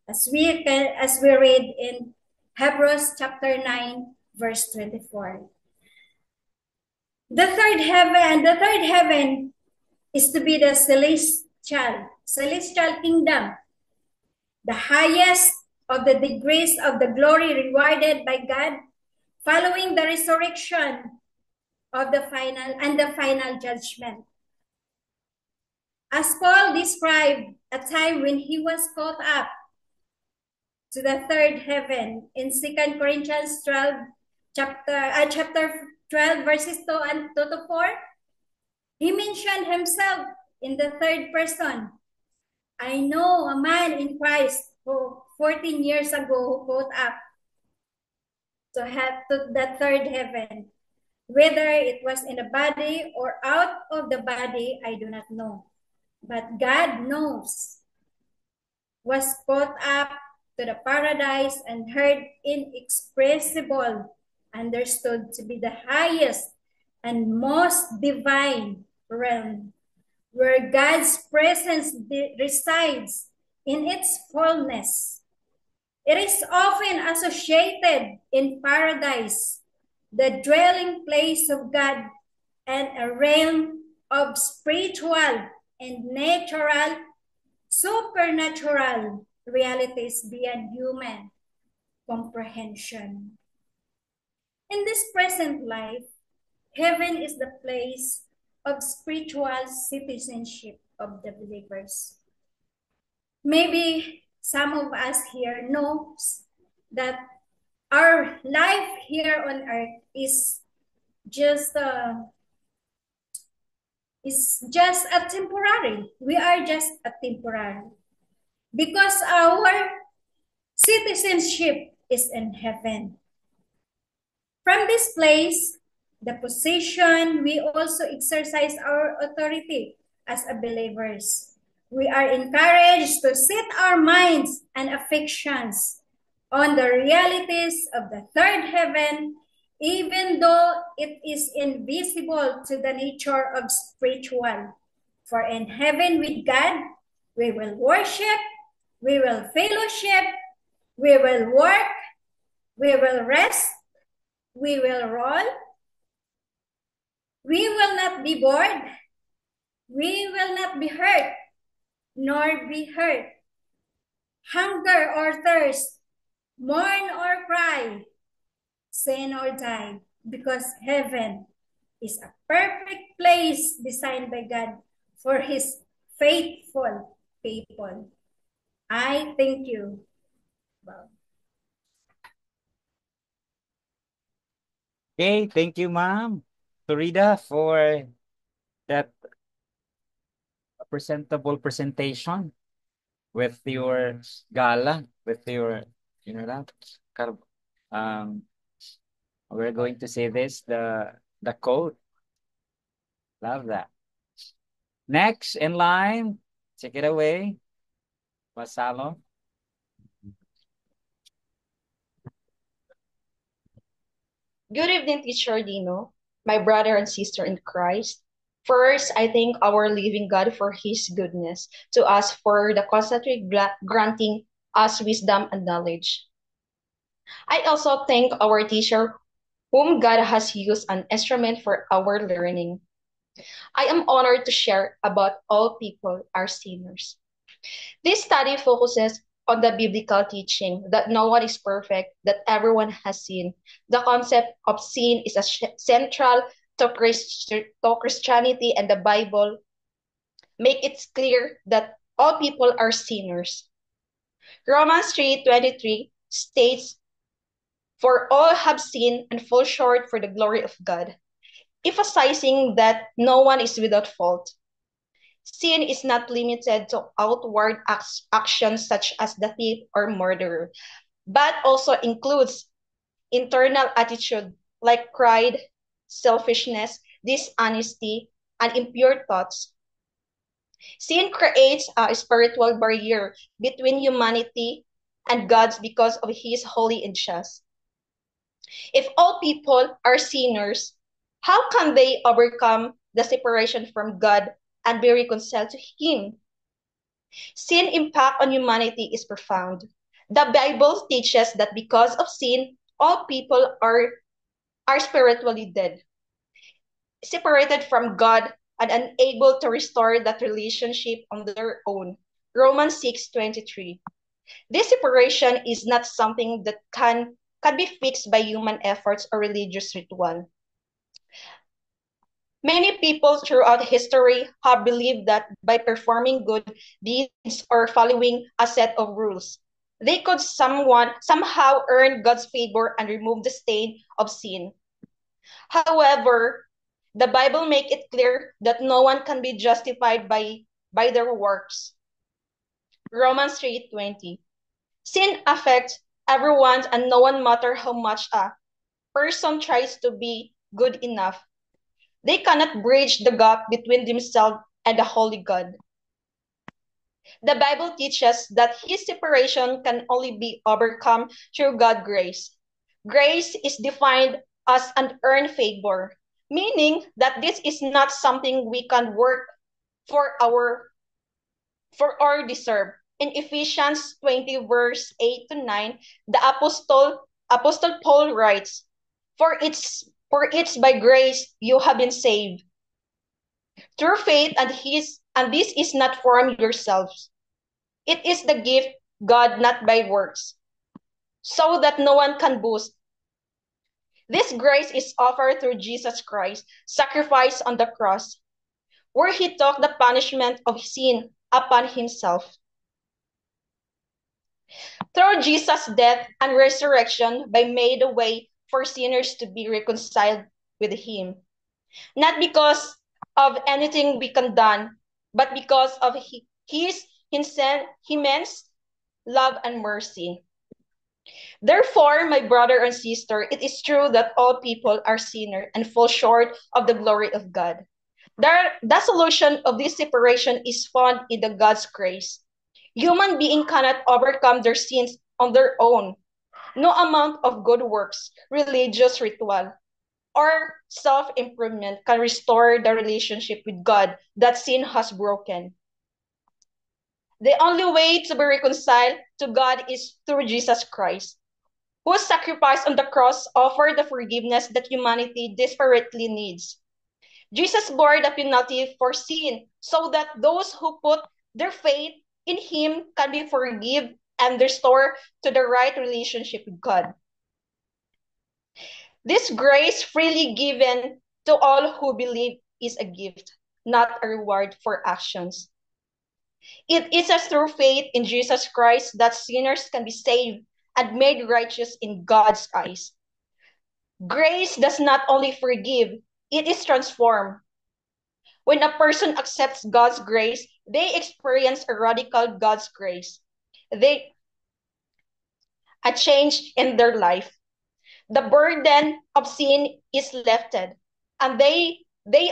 as we read in Hebrews chapter 9, verse 24. The third heaven is to be the celestial kingdom, the highest of the degrees of the glory rewarded by God following the resurrection of the final judgment. As Paul described a time when he was caught up to the third heaven in 2 Corinthians 12, chapter 12, verses 2 to 4, he mentioned himself in the third person. I know a man in Christ who 14 years ago who caught up to the third heaven. Whether it was in the body or out of the body, I do not know. But God knows. Was caught up to the paradise and heard inexpressible, understood to be the highest and most divine realm, where God's presence resides in its fullness. It is often associated in paradise, the dwelling place of God, and a realm of spiritual and natural, supernatural realities beyond human comprehension. In this present life, heaven is the place of spiritual citizenship of the believers. Maybe some of us here knows that our life here on earth is just a temporary. We are just a temporary because our citizenship is in heaven. From this place, the position, we also exercise our authority as a believers. We are encouraged to set our minds and affections on the realities of the third heaven, even though it is invisible to the nature of spiritual. For in heaven with God, we will worship, we will fellowship, we will work, we will rest, we will roll, we will not be bored, we will not be hurt, nor be hurt, hunger or thirst, mourn or cry, sin or die, because heaven is a perfect place designed by God for his faithful people. I thank you. Wow. Okay, thank you, Ma'am Florida, for that presentable presentation with your gala, with your, you know that, um, we're going to say this, the code. Love that. Next in line, take it away, Masalo. Good evening, Teacher Dino, my brother and sister in Christ. First, I thank our living God for His goodness to us, for the constantly granting us wisdom and knowledge. I also thank our teacher, whom God has used an instrument for our learning. I am honored to share about all people are sinners. This study focuses on the biblical teaching that no one is perfect, that everyone has sinned. The concept of sin is central to Christianity, and the Bible make it clear that all people are sinners. Romans 3:23 states, "For all have sinned and fall short for the glory of God," emphasizing that no one is without fault. Sin is not limited to outward actions such as the thief or murderer, but also includes internal attitude like pride, selfishness, dishonesty, and impure thoughts. Sin creates a spiritual barrier between humanity and God because of His holy and just. If all people are sinners, how can they overcome the separation from God and be reconciled to Him? Sin impact on humanity is profound. The Bible teaches that because of sin, all people are spiritually dead, separated from God and unable to restore that relationship on their own. Romans 6:23. This separation is not something that can be fixed by human efforts or religious ritual. Many people throughout history have believed that by performing good deeds or following a set of rules, they could somehow earn God's favor and remove the stain of sin. However, the Bible makes it clear that no one can be justified by their works. Romans 3:20. Sin affects everyone, and no one matter how much person tries to be good enough, they cannot bridge the gap between themselves and the holy God. The Bible teaches that his separation can only be overcome through God's grace. Grace is defined as an earned favor, meaning that this is not something we can work for or deserve. In Ephesians 20, verse 8 to 9, the Apostle Paul writes, For it's by grace you have been saved through faith, and this is not from yourselves. It is the gift God, not by works, so that no one can boast. This grace is offered through Jesus Christ, sacrificed on the cross, where he took the punishment of sin upon himself. Through Jesus' death and resurrection, by made a way for sinners to be reconciled with him. Not because of anything we can done, but because of his immense love and mercy. Therefore, my brother and sister, it is true that all people are sinners and fall short of the glory of God. The solution of this separation is found in the God's grace. Human beings cannot overcome their sins on their own. No amount of good works, religious ritual, or self-improvement can restore the relationship with God that sin has broken. The only way to be reconciled to God is through Jesus Christ, whose sacrifice on the cross offered the forgiveness that humanity desperately needs. Jesus bore the penalty for sin so that those who put their faith in him can be forgiven and restored to the right relationship with God. This grace freely given to all who believe is a gift, not a reward for actions. It is through faith in Jesus Christ that sinners can be saved and made righteous in God's eyes. Grace does not only forgive, it is transformed. When a person accepts God's grace, they experience a radical God's grace. A change in their life. The burden of sin is lifted, and they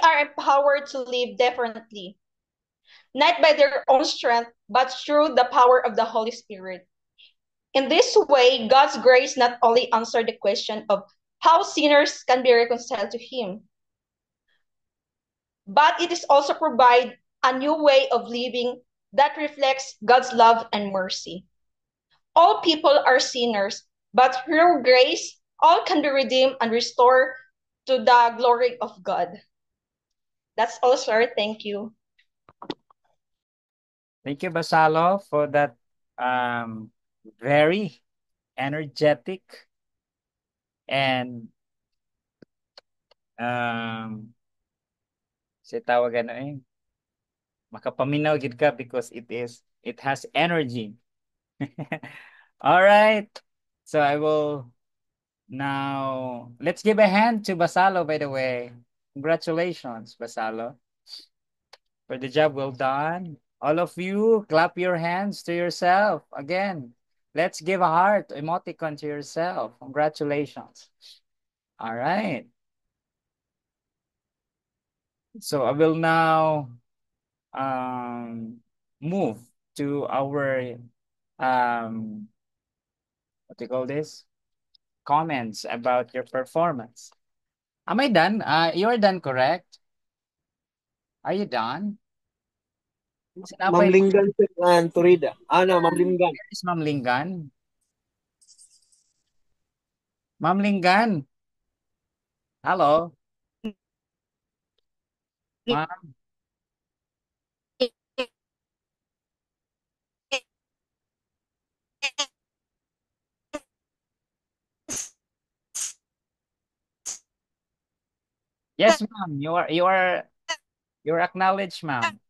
are empowered to live differently, not by their own strength, but through the power of the Holy Spirit. In this way, God's grace not only answers the question of how sinners can be reconciled to him, but it is also provide a new way of living that reflects God's love and mercy. All people are sinners, but through grace, all can be redeemed and restored to the glory of God. That's all, sir. Thank you. Thank you, Basalo, for that very energetic and sa tawag ano makapaminaw gid ka because it has energy. All right. So I will now let's give a hand to Basalo, by the way. Congratulations, Basalo, for the job well done. All of you, clap your hands to yourself again. Let's give a heart emoticon to yourself. Congratulations. All right. So I will now move to our what do you call this? Comments about your performance. Am I done? You're done, correct? Are you done? Ma'am Linggan and Torida. Ma'am Linggan. Where is Ma'am Linggan? Ma'am Linggan. Hello. Ma'am. Yes, ma'am. You're acknowledged, ma'am.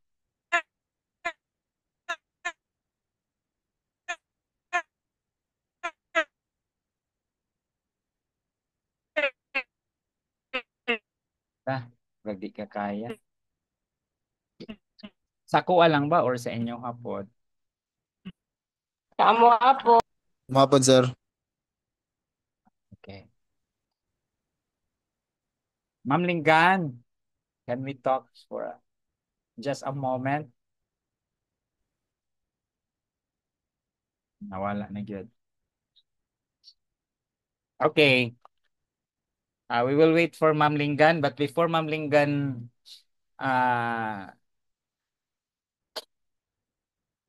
Wag di ka kaya. Sa kuha lang ba or sa inyong hapon? Kamu po. Mapod, sir. Okay. Ma'am Linggan, can we talk for just a moment? Nawala na good. Okay. We will wait for Ma'am Linggan, but before Ma'am Linggan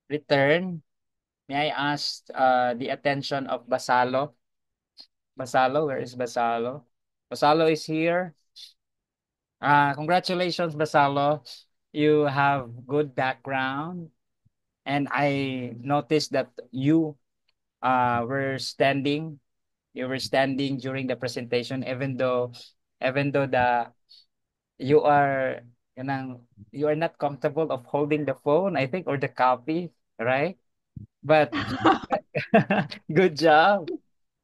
return, may I ask the attention of Basalo? Basalo, where is Basalo? Basalo is here. Congratulations, Basalo. You have good background. And I noticed that you were standing. You were standing during the presentation, even though you are you are not comfortable of holding the phone, I think, or the copy, right? But good job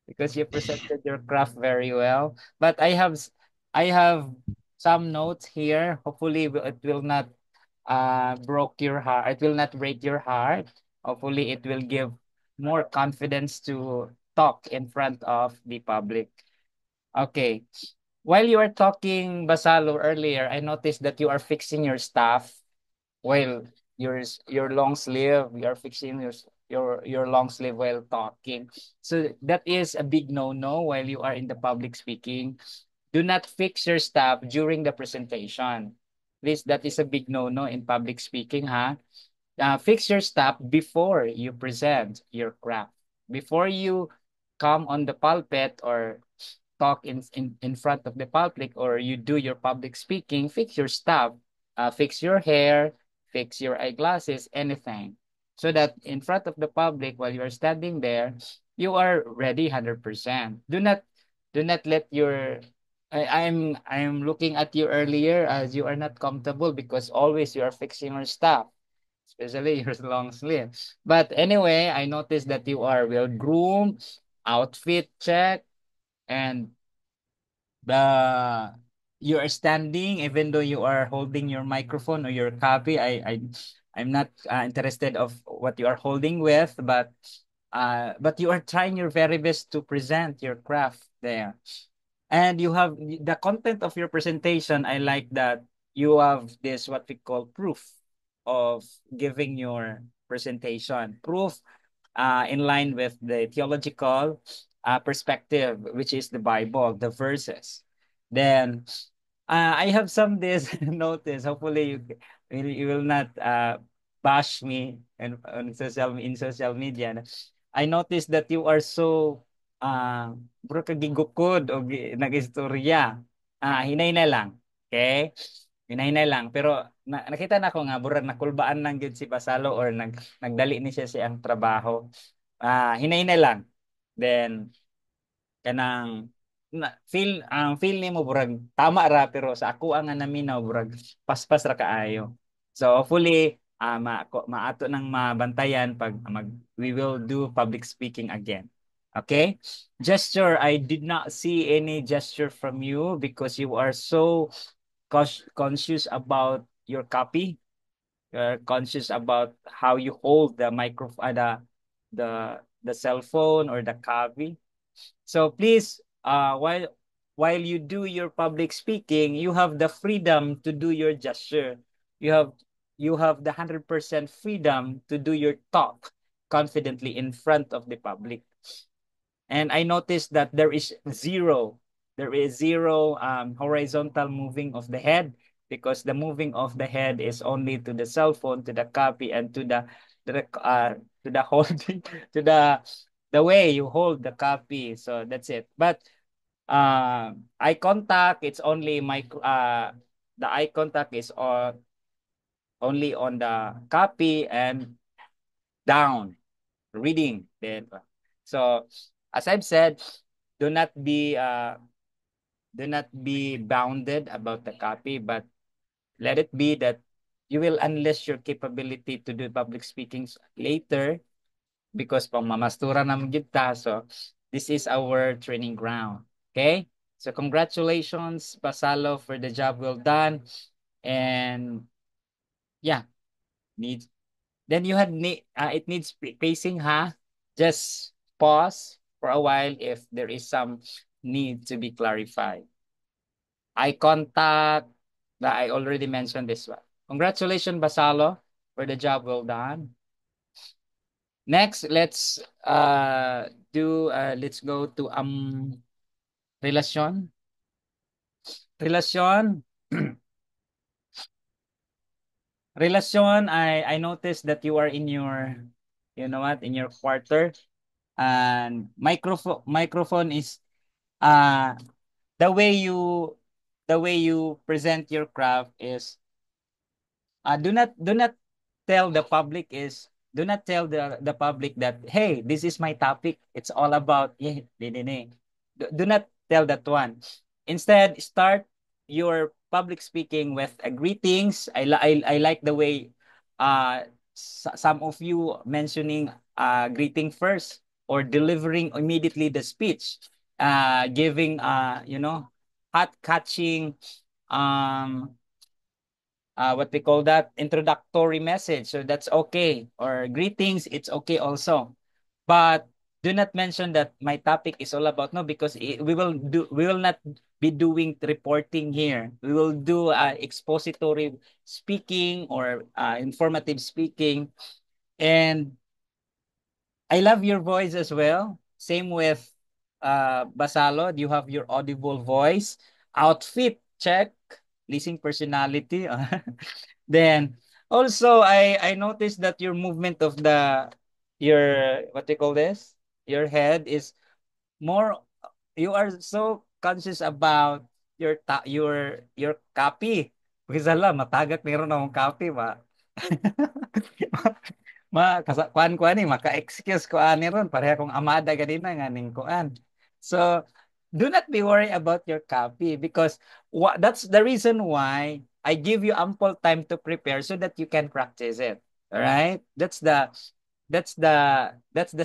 because you presented your craft very well. But I have some notes here. Hopefully, it will not broke your heart. It will not break your heart. Hopefully, it will give more confidence to talk in front of the public. Okay. While you were talking, Basalo, earlier, I noticed that you are fixing your stuff while your long sleeve. You are fixing your long sleeve while talking. So that is a big no-no while you are in the public speaking. Do not fix your stuff during the presentation. Please, that is a big no-no in public speaking, huh? Fix your stuff before you present your craft. Before you come on the pulpit or talk in front of the public or you do your public speaking, fix your stuff. Fix your hair, fix your eyeglasses, anything. So that in front of the public while you are standing there, you are ready 100%. Do not let your I'm looking at you earlier as you are not comfortable because always you are fixing your stuff, especially your long sleeves. But anyway, I noticed that you are well groomed, outfit check, and the you are standing even though you are holding your microphone or your copy. I'm not interested of what you are holding with, but you are trying your very best to present your craft there. And you have the content of your presentation. I like that you have this what we call proof of giving your presentation. Proof in line with the theological perspective, which is the Bible, the verses. Then I have some this notice. Hopefully, you will not bash me in social media. I noticed that you are so bro kagigukod o nag-istorya. Hinay na lang. Okay? Hinay na lang. Pero nakita na ko nga, burag nakulbaan lang yun si Basalo or nagdali ni siya siyang trabaho. Hinay na lang. Then, kanang feel ang feel nimo burag tama ra pero sa ako ang nga naminaw burag paspas ra kaayo. So hopefully maato nang mabantayan pag we will do public speaking again. Okay? Gesture, I did not see any gesture from you because you are so conscious about your copy. You're conscious about how you hold the microphone, the cell phone or the copy. So please, while you do your public speaking, you have the freedom to do your gesture. You have you have the 100% freedom to do your talk confidently in front of the public. And I noticed that there is zero horizontal moving of the head because the moving of the head is only to the cell phone, to the copy, and to the holding, to the way you hold the copy. So that's it. But eye contact, it's only the eye contact is only on the copy and down reading. Then, so as I've said, do not be uh, do not be bounded about the copy, but let it be that you will unleash your capability to do public speakings later because pang mamastura naman kita. So this is our training ground. Okay? So congratulations, Pasalo, for the job well done. And yeah, needs then you had it needs pacing, huh? Just pause for a while if there is some need to be clarified. eye contact. That I already mentioned this one. Congratulations, Basalo, for the job well done. Next, let's go to relasyon. Relasyon. Relasyon, I noticed that you are in your, you know what, in your quarter, and microphone is uh the way you present your craft is do not tell the public is do not tell the public that, hey, this is my topic, it's all about yeah, do not tell that one. Instead, start your public speaking with a greetings. I like the way some of you mentioning greeting first, or delivering immediately the speech, giving hot catching um what we call that, introductory message. So that's okay. Or greetings, it's okay also. But do not mention that my topic is all about, no, because we will not be doing reporting here. We will do expository speaking, or informative speaking. And I love your voice as well. Same with Basalo. You have your audible voice. Outfit, check. Leasing personality. Then also I noticed that your movement of your what do you call this? Your head is more, you are so conscious about your copy. Because alam, matagak meron akong copy ba? Kuan ni maka-excuse ko ani ron pareha kong amada ganina nga ning kuan. So do not be worried about your copy, because that's the reason why I give you ample time to prepare so that you can practice it. All right? That's the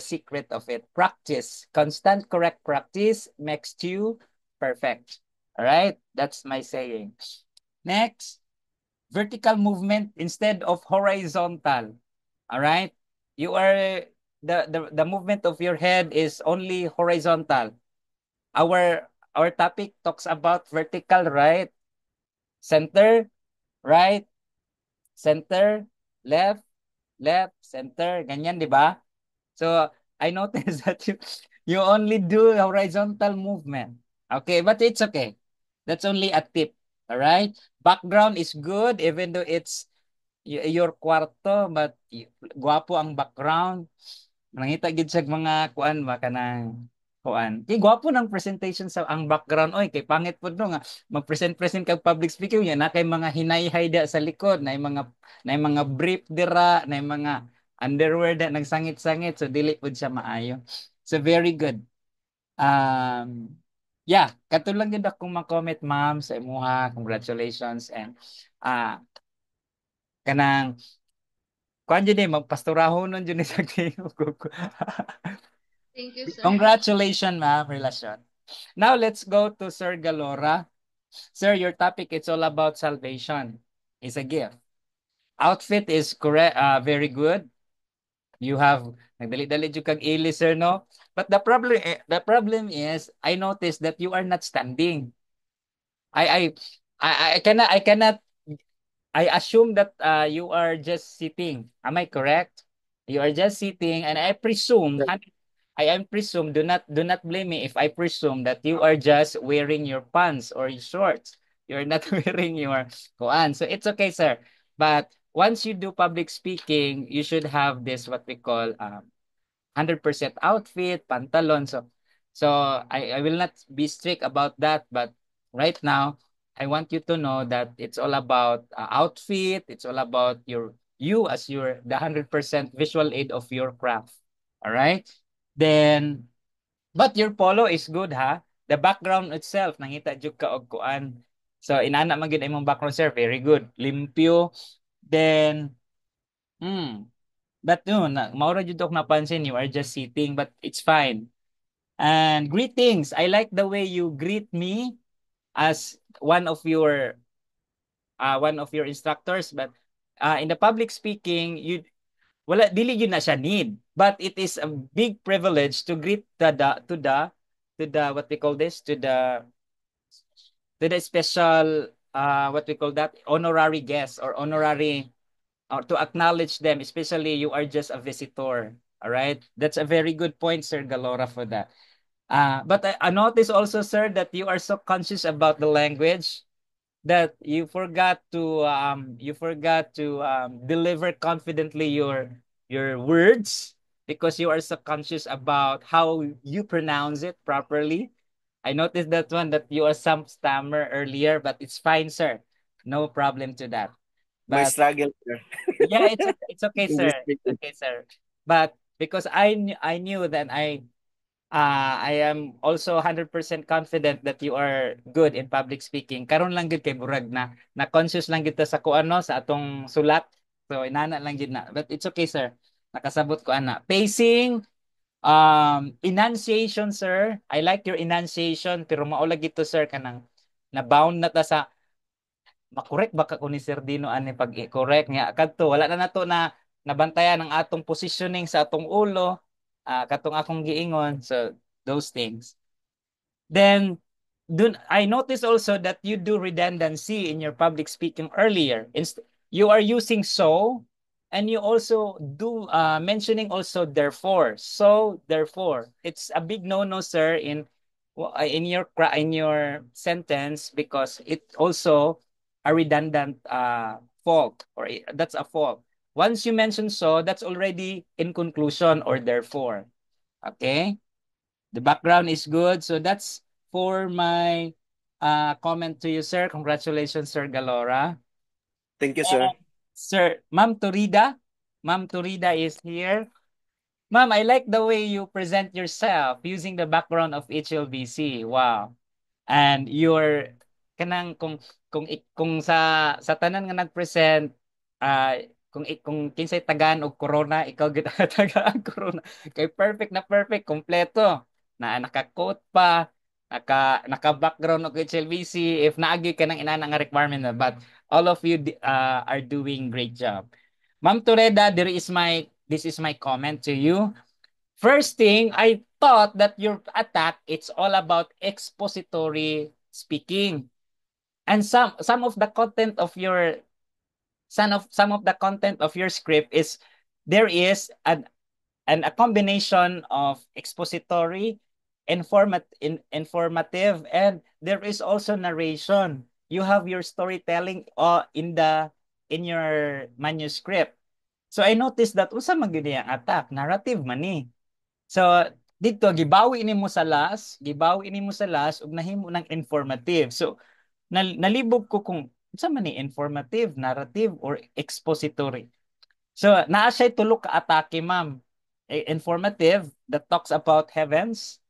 secret of it. Practice. Constant correct practice makes you perfect. All right? That's my saying. Next, vertical movement instead of horizontal. All right? You are the movement of your head is only horizontal. Our topic talks about vertical, right? Center, right? Center, left, left, center, ganyan, di ba? So I noticed that you only do horizontal movement. Okay, but it's okay. That's only a tip. All right? Background is good even though it's your kwarto, but gwapo ang background. Nangita gid sa mga kuan ba kanang kuan. Kay gwapo ng presentation sa ang background. Oy, kay pangit pud no nga mag-present kag public speaking yan na kay mga hinay-hay da sa likod, na mga brief dira, na mga underwear da nagsangit-sangit, so dili pud siya maayo. So very good. Yeah, katulad gid akong ma-comment ma'am sa imuha. Congratulations, and kanang kuan jud magpastorahon nun jud ni sa tingog ko. Thank you, sir. Congratulations, ma'am, relasyon. Now let's go to Sir Galora. Sir, your topic is all about salvation. It's a gift. Outfit is correct, very good. You have nagdali-dali jud kag ili, sir, no? But the problem is I noticed that you are not standing. I I cannot I assume that you are just sitting. Am I correct? You are just sitting, and I presume, do not blame me if I presume that you are just wearing your pants or your shorts. You're not wearing your koan. So it's okay, sir. But once you do public speaking, you should have this what we call 100% outfit, pantalon. So I will not be strict about that, but right now I want you to know that it's all about outfit. It's all about you as the 100% visual aid of your craft. All right? Then, but your polo is good, ha? The background itself, nangita jud ka og kuan. So inana man gyud imong background, sir, very good. Limpyo. Then, but no, maura jud ako napansin, you are just sitting, but it's fine. And greetings. I like the way you greet me as one of your instructors, but in the public speaking, wala dili yun na siya need, but it is a big privilege to greet the what we call this, to the to the special what we call that, honorary guest or honorary, or to acknowledge them, especially you are just a visitor. All right, that's a very good point, Sir Galora, for that. But I notice also, sir, that you are so conscious about the language that you forgot to deliver confidently your words, because you are so conscious about how you pronounce it properly. I noticed that one, that you are some stammer earlier, but it's fine, sir. No problem to that. My But struggle, sir. yeah, it's okay, English sir. It's speaking. okay, sir. But because I knew that I am also 100% confident that you are good in public speaking. Karon lang gid kay burag na conscious lang gid ta sa kuano sa atong sulat. So inana lang gid na. But it's okay, sir. Nakasabot ko ana. Pacing, enunciation, sir. I like your enunciation, pero maulag gito, sir, kanang na-bound na ta sa makorek ba ka ko ni Sir Dino ani pag-correct nga kadto wala na nato na nabantayan ang atong positioning sa atong ulo, katong akong giingon, so those things. Then I noticed also that you do redundancy in your public speaking earlier. You are using so, and you also do mentioning also therefore. So therefore, it's a big no-no, sir, in your sentence, because it also a redundant fault, or that's a fault. Once you mention so, that's already in conclusion or therefore. Okay? The background is good. So that's for my comment to you, sir. Congratulations, Sir Galora. Thank you, sir. And Sir, Ma'am Turida. Ma'am Turida is here. Ma'am, I like the way you present yourself using the background of HLBC. Wow. And you're kanang kung sa tanan nga nag-present, ah kung kinsay tagaan og corona, ikaw gid ang tagaan corona. Kay perfect, kompleto. Na naka-coat pa, naka-background og HLBC, if naagi ka ng inana nga requirement na, but all of you are doing great job. Ma'am Toreda, this is my comment to you. First thing, I thought that your attack, it's all about expository speaking. And some of the content of your some of the content of your script is there is a combination of expository, informative, and there is also narration. You have your storytelling in your manuscript. So I noticed that usa man gyud ang attack, narrative man ni. So dito gibawi nimo sa last ug nahimo ng informative. So nalibog ko kung unsa man ni informative, narrative, or expository. So naa siya tulo ka atake, ma'am. Informative that talks about heavens,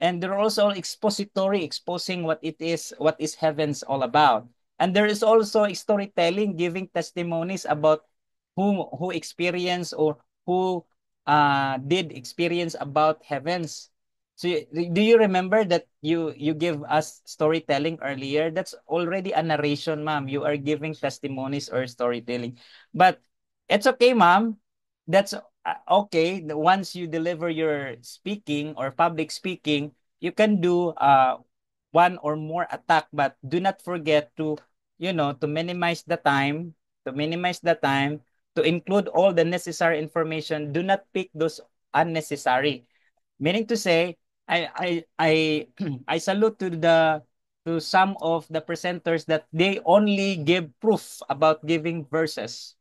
and they're also expository, exposing what is heavens all about. And there is also storytelling, giving testimonies about who experienced or who did experience about heavens. So do you remember that you give us storytelling earlier? That's already a narration, ma'am. You are giving testimonies or storytelling. But it's okay, ma'am. That's okay. Once you deliver your speaking or public speaking, you can do one or more attack, but do not forget to minimize the time, to include all the necessary information. Do not pick those unnecessary. Meaning to say, I I salute to some of the presenters that they only give proof about giving verses.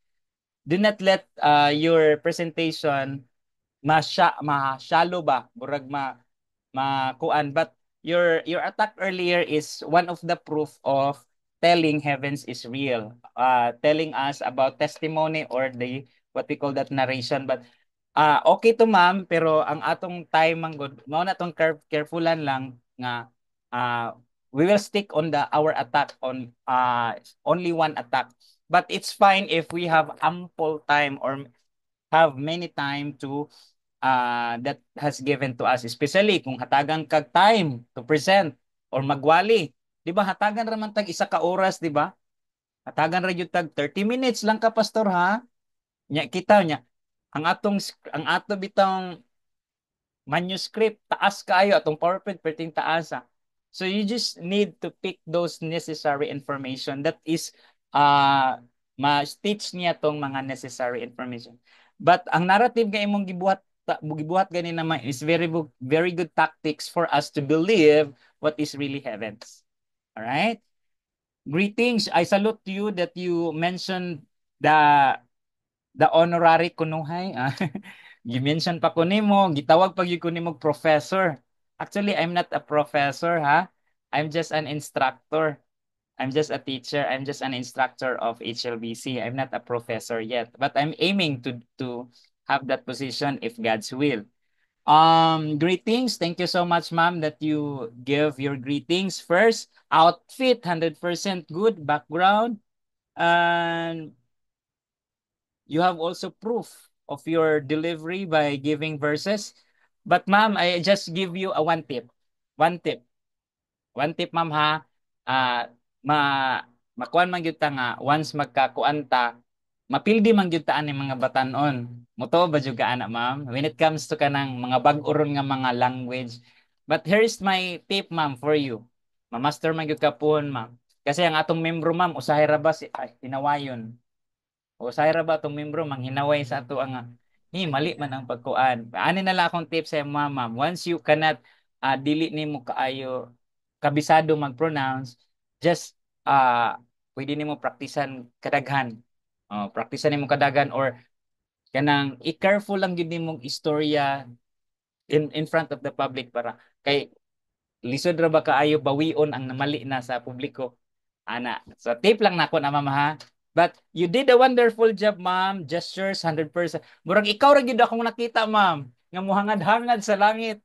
Do not let your presentation ma-shallow ba, burag makuan, but your attack earlier is one of the proof of telling heavens is real, telling us about testimony or the what we call that narration. But okay to, ma'am, pero ang atong time manggod mao na tong carefulan lang nga we will stick on our attack on only one attack. But it's fine if we have ample time or have many time to that has given to us, especially kung hatagan kag time to present or magwali. Di ba hatagan ra man tag isa ka oras, di ba? Hatagan ra gyud tag 30 minutes lang ka, pastor, ha? Nya kita nya ang ato bitong manuscript taas kaayo, atong PowerPoint perting taas, ha? So you just need to pick those necessary information that is ma-stitch niya tong mga necessary information. But ang narrative nga imong gibuhat gani naman is very good tactics for us to believe what is really heavens. All right? Greetings. I salute you that you mentioned the honorary kunuhay. Gi-mention pa ko nimo, gitawag pag ko nimo professor. Actually, I'm not a professor, ha? I'm just an instructor. I'm just a teacher. I'm just an instructor of HLBC. I'm not a professor yet, but I'm aiming to have that position if God's will. Greetings. Thank you so much, ma'am, that you give your greetings. First, outfit, 100% good. Background, and you have also proof of your delivery by giving verses. But ma'am, I just give you a one tip. One tip. One tip, ma'am, ha. Ah, ma makuan man gyud ta nga once magkakuan ta, mapildi man gyud ta ani mga batanon. Moto ba jud ka ana, ma'am? When it comes to kanang mga bag-oron nga mga language. But here's my tip, ma'am, for you. Ma-master man gyud ka puhon, ma'am. Kasi ang atong membro, ma'am, usahay ra ba si ay, hinawayon. O sayra ba itong membro manghinaway sa ato ang mali man ang pagkuan. Ani na lang akong tips sa mama. Once you cannot dili nimo kaayo kabisado mag-pronounce, just pwede nimo praktisan kadaghan. Praktisan nimo kadaghan or kanang i-careful lang gyud nimong istorya in front of the public para kay lisod ra ba kaayo bawion ang namali na sa publiko. Ana. So tip lang nako na mama ha. But you did a wonderful job, ma'am. Gestures 100%. Murag ikaw ra gyud akong nakita, ma'am. Nga muhangad-hangad sa langit.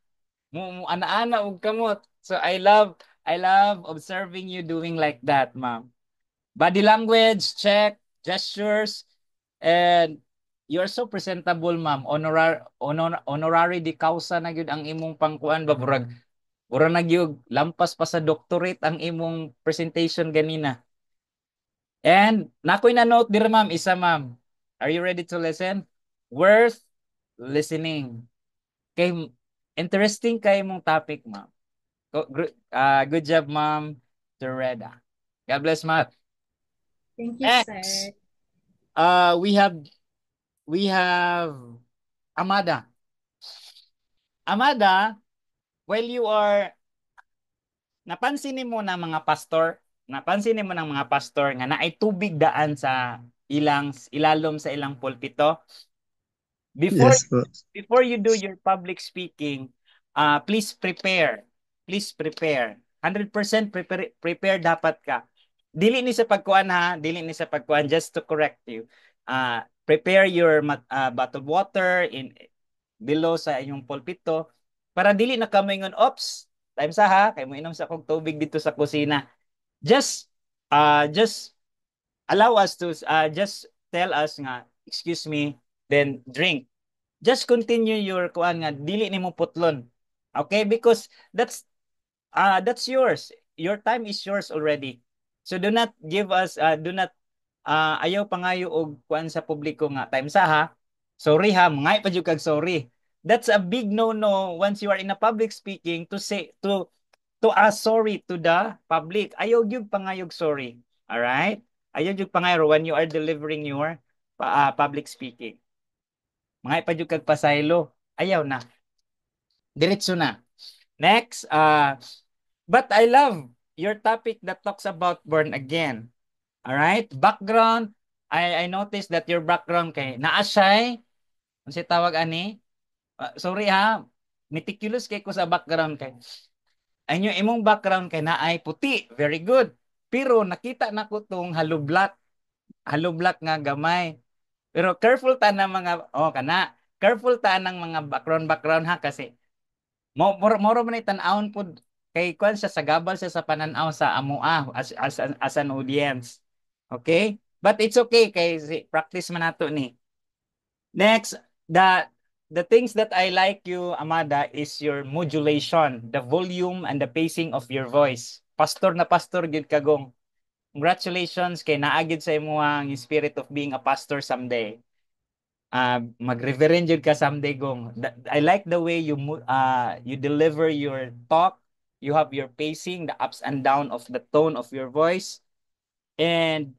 Mo ana-ana og kamot. So I love observing you doing like that, ma'am. Body language, check, gestures, and you're so presentable, ma'am. Honorary di causa na gyud ang imong pangkuan ba murag na gyud lampas pa sa doctorate ang imong presentation ganina. And nakoy na note dir, ma'am, isa, ma'am. Are you ready to listen? Worth listening. Kay interesting kay mong topic, ma'am. Good job, ma'am. Doreda. God bless, ma'am. Thank you, Next, sir. we have Amada. Amada, while you are napansin mo na mga pastor, napansin mo ng mga pastor nga naay tubig daan sa ilalom sa ilang pulpito. Before Yes po. before you do your public speaking, please prepare. Please prepare. 100% prepare dapat ka. Dili ni sa pagkuan ha, dili ni sa pagkuan just to correct you. Prepare your bottled water in below sa inyong pulpito para dili na kamingon, ops, time sa ha, kay mo inom sa kog tubig dito sa kusina. Just allow us to just tell us nga, excuse me, then drink. Just continue your kuan nga dili nimo putlon. Okay? Because that's yours. Your time is yours already. So do not give us ayaw pangayo og kuan sa publiko nga time sa ha. Sorry ha, mangay pa jud kag sorry. That's a big no-no once you are in a public speaking to say to ask sorry to the public. Ayaw gyud pangayog sorry. All right? Ayaw gyud pangayo when you are delivering your public speaking. Mangay pa jud kag pasaylo. Ayaw na. Diretso na. Next, but I love your topic that talks about born again. All right? Background, I noticed that your background kay naasay, ano si tawag ani? Sorry ha, meticulous kay ko sa background kay. Ang imong background kay naay puti, very good. Pero nakita na ko tong hollow black nga gamay. Pero careful ta ng mga careful ta ng mga background ha kasi moro man tan-awon pud kay kuan siya sa gabal siya sa pananaw sa amoa as an audience. Okay? But it's okay kay practice man nato ni. Next, the things that I like you, Amada, is your modulation, the volume and the pacing of your voice. Pastor na pastor gid kagong. Congratulations kay naagid sa imo ang spirit of being a pastor someday. Mag-reverend jud ka someday gong. I like the way you deliver your talk, You have your pacing, the ups and down of the tone of your voice. And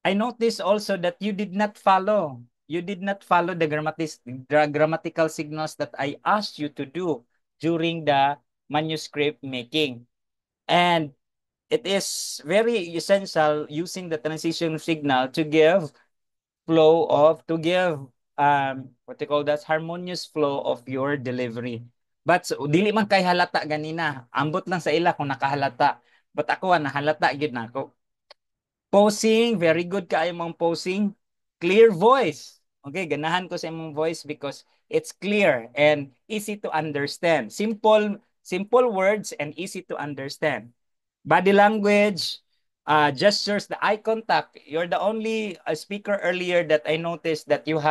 I noticed also that you did not follow. You did not follow the grammatical signals that I asked you to do during the manuscript making. And it is very essential using the transition signal to give to give what you call that, harmonious flow of your delivery. But so, dili man kay halata ganina. Ambot lang sa ila kung nakahalata. But ako nahalata gid na ako. Posing, very good kaayo mong posing. Clear voice. Okay, ganahan ko sa imong voice because it's clear and easy to understand. Simple words and easy to understand. Body language, gestures, the eye contact. You're the only speaker earlier that I noticed that you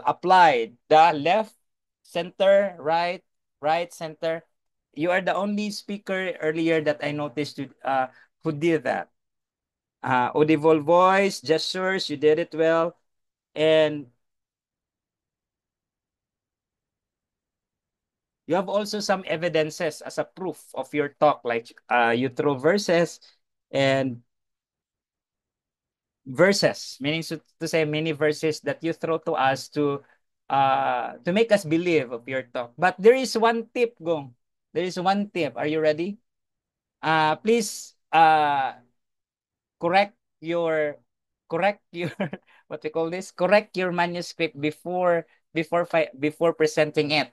applied the left, center, right, center. You are the only speaker earlier that I noticed who did that. Audible voice, gestures, you did it well. And you have also some evidences as a proof of your talk, like you throw verses and verses, meaning to say many verses that you throw to us to make us believe of your talk. But there is one tip, Gong. There is one tip. Are you ready? Please correct your correct your what we call this? Correct your manuscript before presenting it.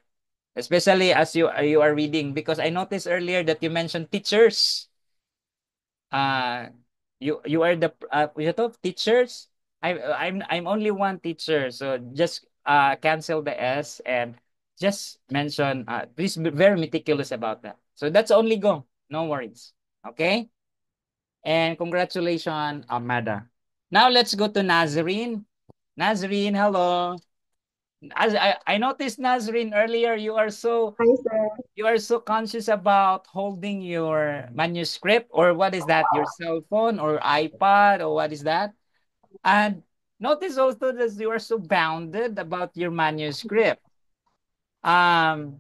Especially as you are reading, because I noticed earlier that you mentioned teachers. Uh you are the you know, teachers. I'm only one teacher, so just cancel the S and just mention please be very meticulous about that. So that's only go. No worries. Okay? And congratulations, Amada. Now let's go to Nazarene. Nazarene, hello. As I noticed, Nazarene, earlier Hi, sir. you are so conscious about holding your manuscript, or what is that, your cell phone or iPad, or what is that? And notice also that you are so bounded about your manuscript. Um,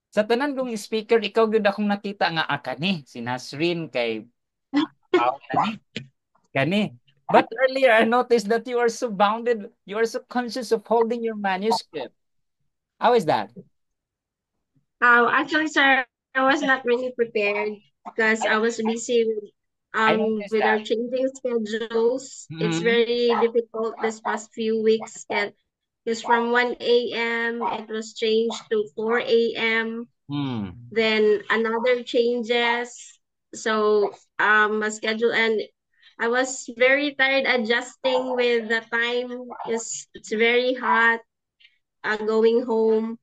sa tanan kong speaker, ikaw gyud akong nakita nga kani si Nazreen kay wow kani. But earlier I noticed that you are so bounded, you are so conscious of holding your manuscript. How is that? Actually, sir, I was not really prepared because I was busy I noticed with our that. changing schedules. It's Mm-hmm. very difficult this past few weeks because from 1 a.m. it was changed to 4 a.m. Hmm. Then another changes. So my schedule, and I was very tired adjusting with the time. It's very hot going home.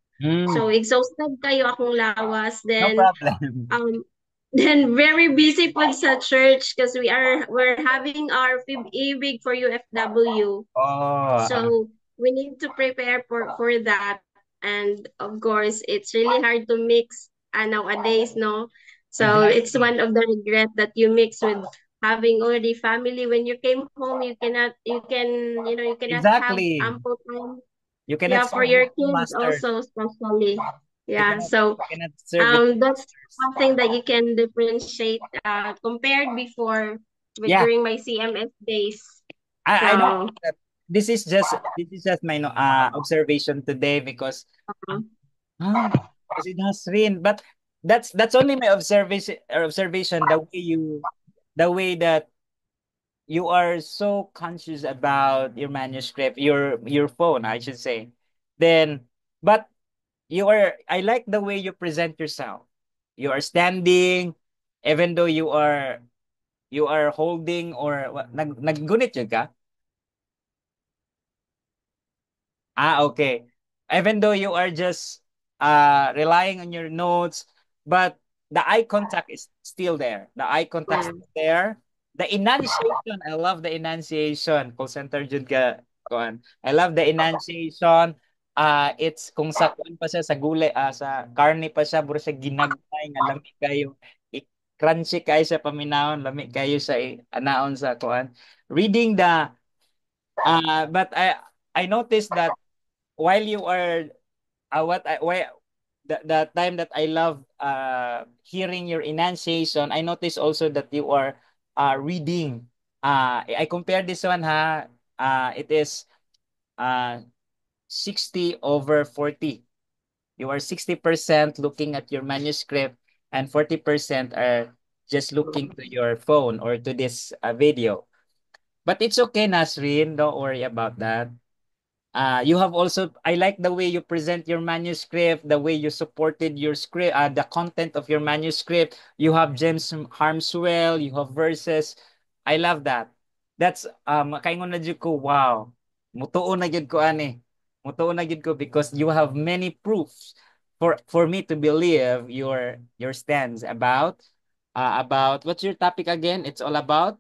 So Mm. exhausted kayo akong lawas. No Then problem. um then very busy po sa church because we're having our FIB-IBIG for UFW. Oh, So we need to prepare for that. And of course, it's really hard to mix nowadays, no? So it's exactly. one of the regret that you mix with having already family. When you came home, you cannot have Exactly. ample time. You cannot Yeah, for serve with your two kids masters. also, especially. You Yeah, cannot so you cannot serve with two that's masters. something that you can differentiate compared before Yeah, during my CMS days. I know So, that this is just my observation today because ah, because it has rain. But that's only my observation the way that you are so conscious about your manuscript, your phone, I should say. Then, but I like the way you present yourself. You are standing, even though you are holding or naggunit yun ka? Okay. Even though you are just relying on your notes, but the eye contact is still there. The eye contact yeah. is there. The enunciation, I love the enunciation. Call center jud ka kuan. I love the enunciation. It's kung sa kuan pa siya sa gulay, sa karne pa siya, buro siya ginagmay nga lami kayo. Crunchy kayo sa paminahon, lami kayo sa anaon sa kuan. Reading the but I noticed that while you are what I, why the time that I love hearing your enunciation, I notice also that you are reading. I compare this one ha. It is uh 60 over 40. You are 60% looking at your manuscript and 40% are just looking to your phone or to this video. But it's okay, Nasrin. Don't worry about that. You have also, I like the way you present your manuscript, the way you supported your script, the content of your manuscript. You have James Harmswell, you have verses. I love that. That's, kaingon na jud ko, wow. Mutuo na jud ko ani. Mutuo na jud ko because you have many proofs for me to believe your stance about what's your topic again? It's all about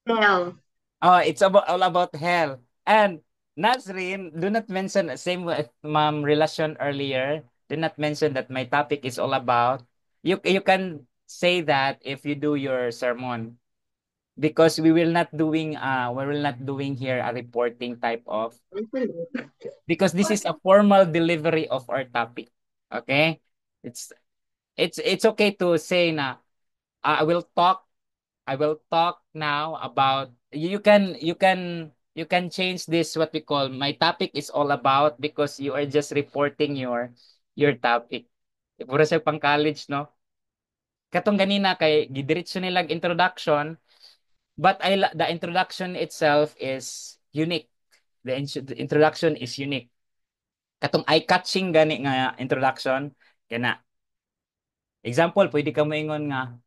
Hell. Oh, it's about all about hell. And Nazrin, do not mention same with Ma'am Relation earlier. Do not mention that my topic is all about. You can say that if you do your sermon because we will not doing here a reporting type of because this is a formal delivery of our topic. Okay? It's it's okay to say na I will talk now about you can change this what we call my topic is all about because you are just reporting your topic. Puro sa pang college no. Katong ganina kay gidiretso nilag introduction but the introduction itself is unique. The introduction is unique. Katong eye-catching gani nga introduction kana. Example, pwede ka moingon nga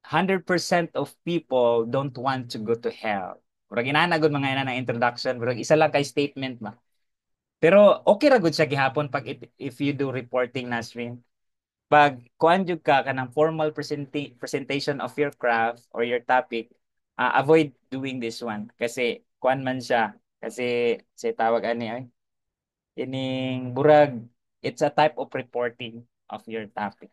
100% of people don't want to go to hell. Murag inanagod mga ina ng introduction, murag isa lang kay statement ba. Pero okay ra gud siya gihapon pag if you do reporting na stream. Pag kuan jud ka kanang formal presentation of your craft or your topic, avoid doing this one kasi kuan man siya kasi say tawag ani ay ining burag it's a type of reporting of your topic.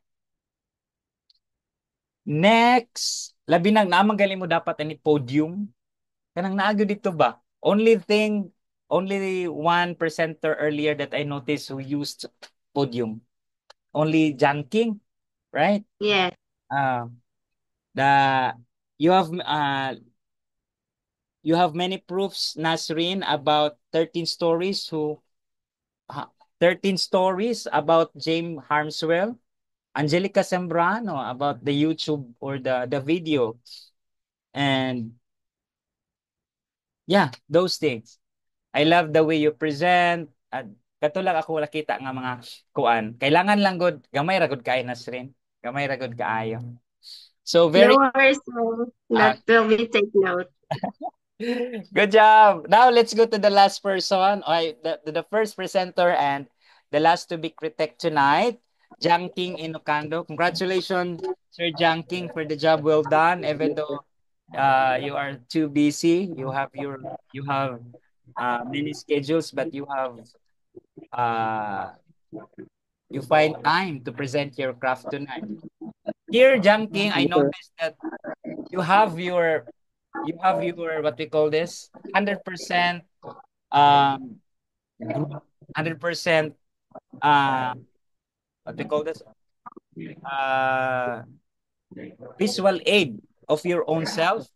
Next, labi nang namanggali mo dapat ani podium. Kanang naagyo dito ba? Only one presenter earlier that I noticed who used podium. Only John King, right? Yeah. The you have you have many proofs, Nasrin, about 13 stories 13 stories about James Harmswell. Angelica Sembrano about the YouTube or the video. And yeah, those things. I love the way you present. At katulad ako wala kita nga mga kuan. Kailangan lang gud gamay ra gud kay Nasrin. Gamay ra gud kaayo. So very No worries, no. uh, That will be take note. good job. Now let's go to the last person. The first presenter and the last to be critic tonight, Jiang King Inokando. Congratulations, Sir Jiang King, for the job well done. Even though you are too busy, you have many schedules, but uh, you find time to present your craft tonight. Here, Jiang King, I noticed that you have your what we call this 100% group 100% what we call this uh visual aid of your own self.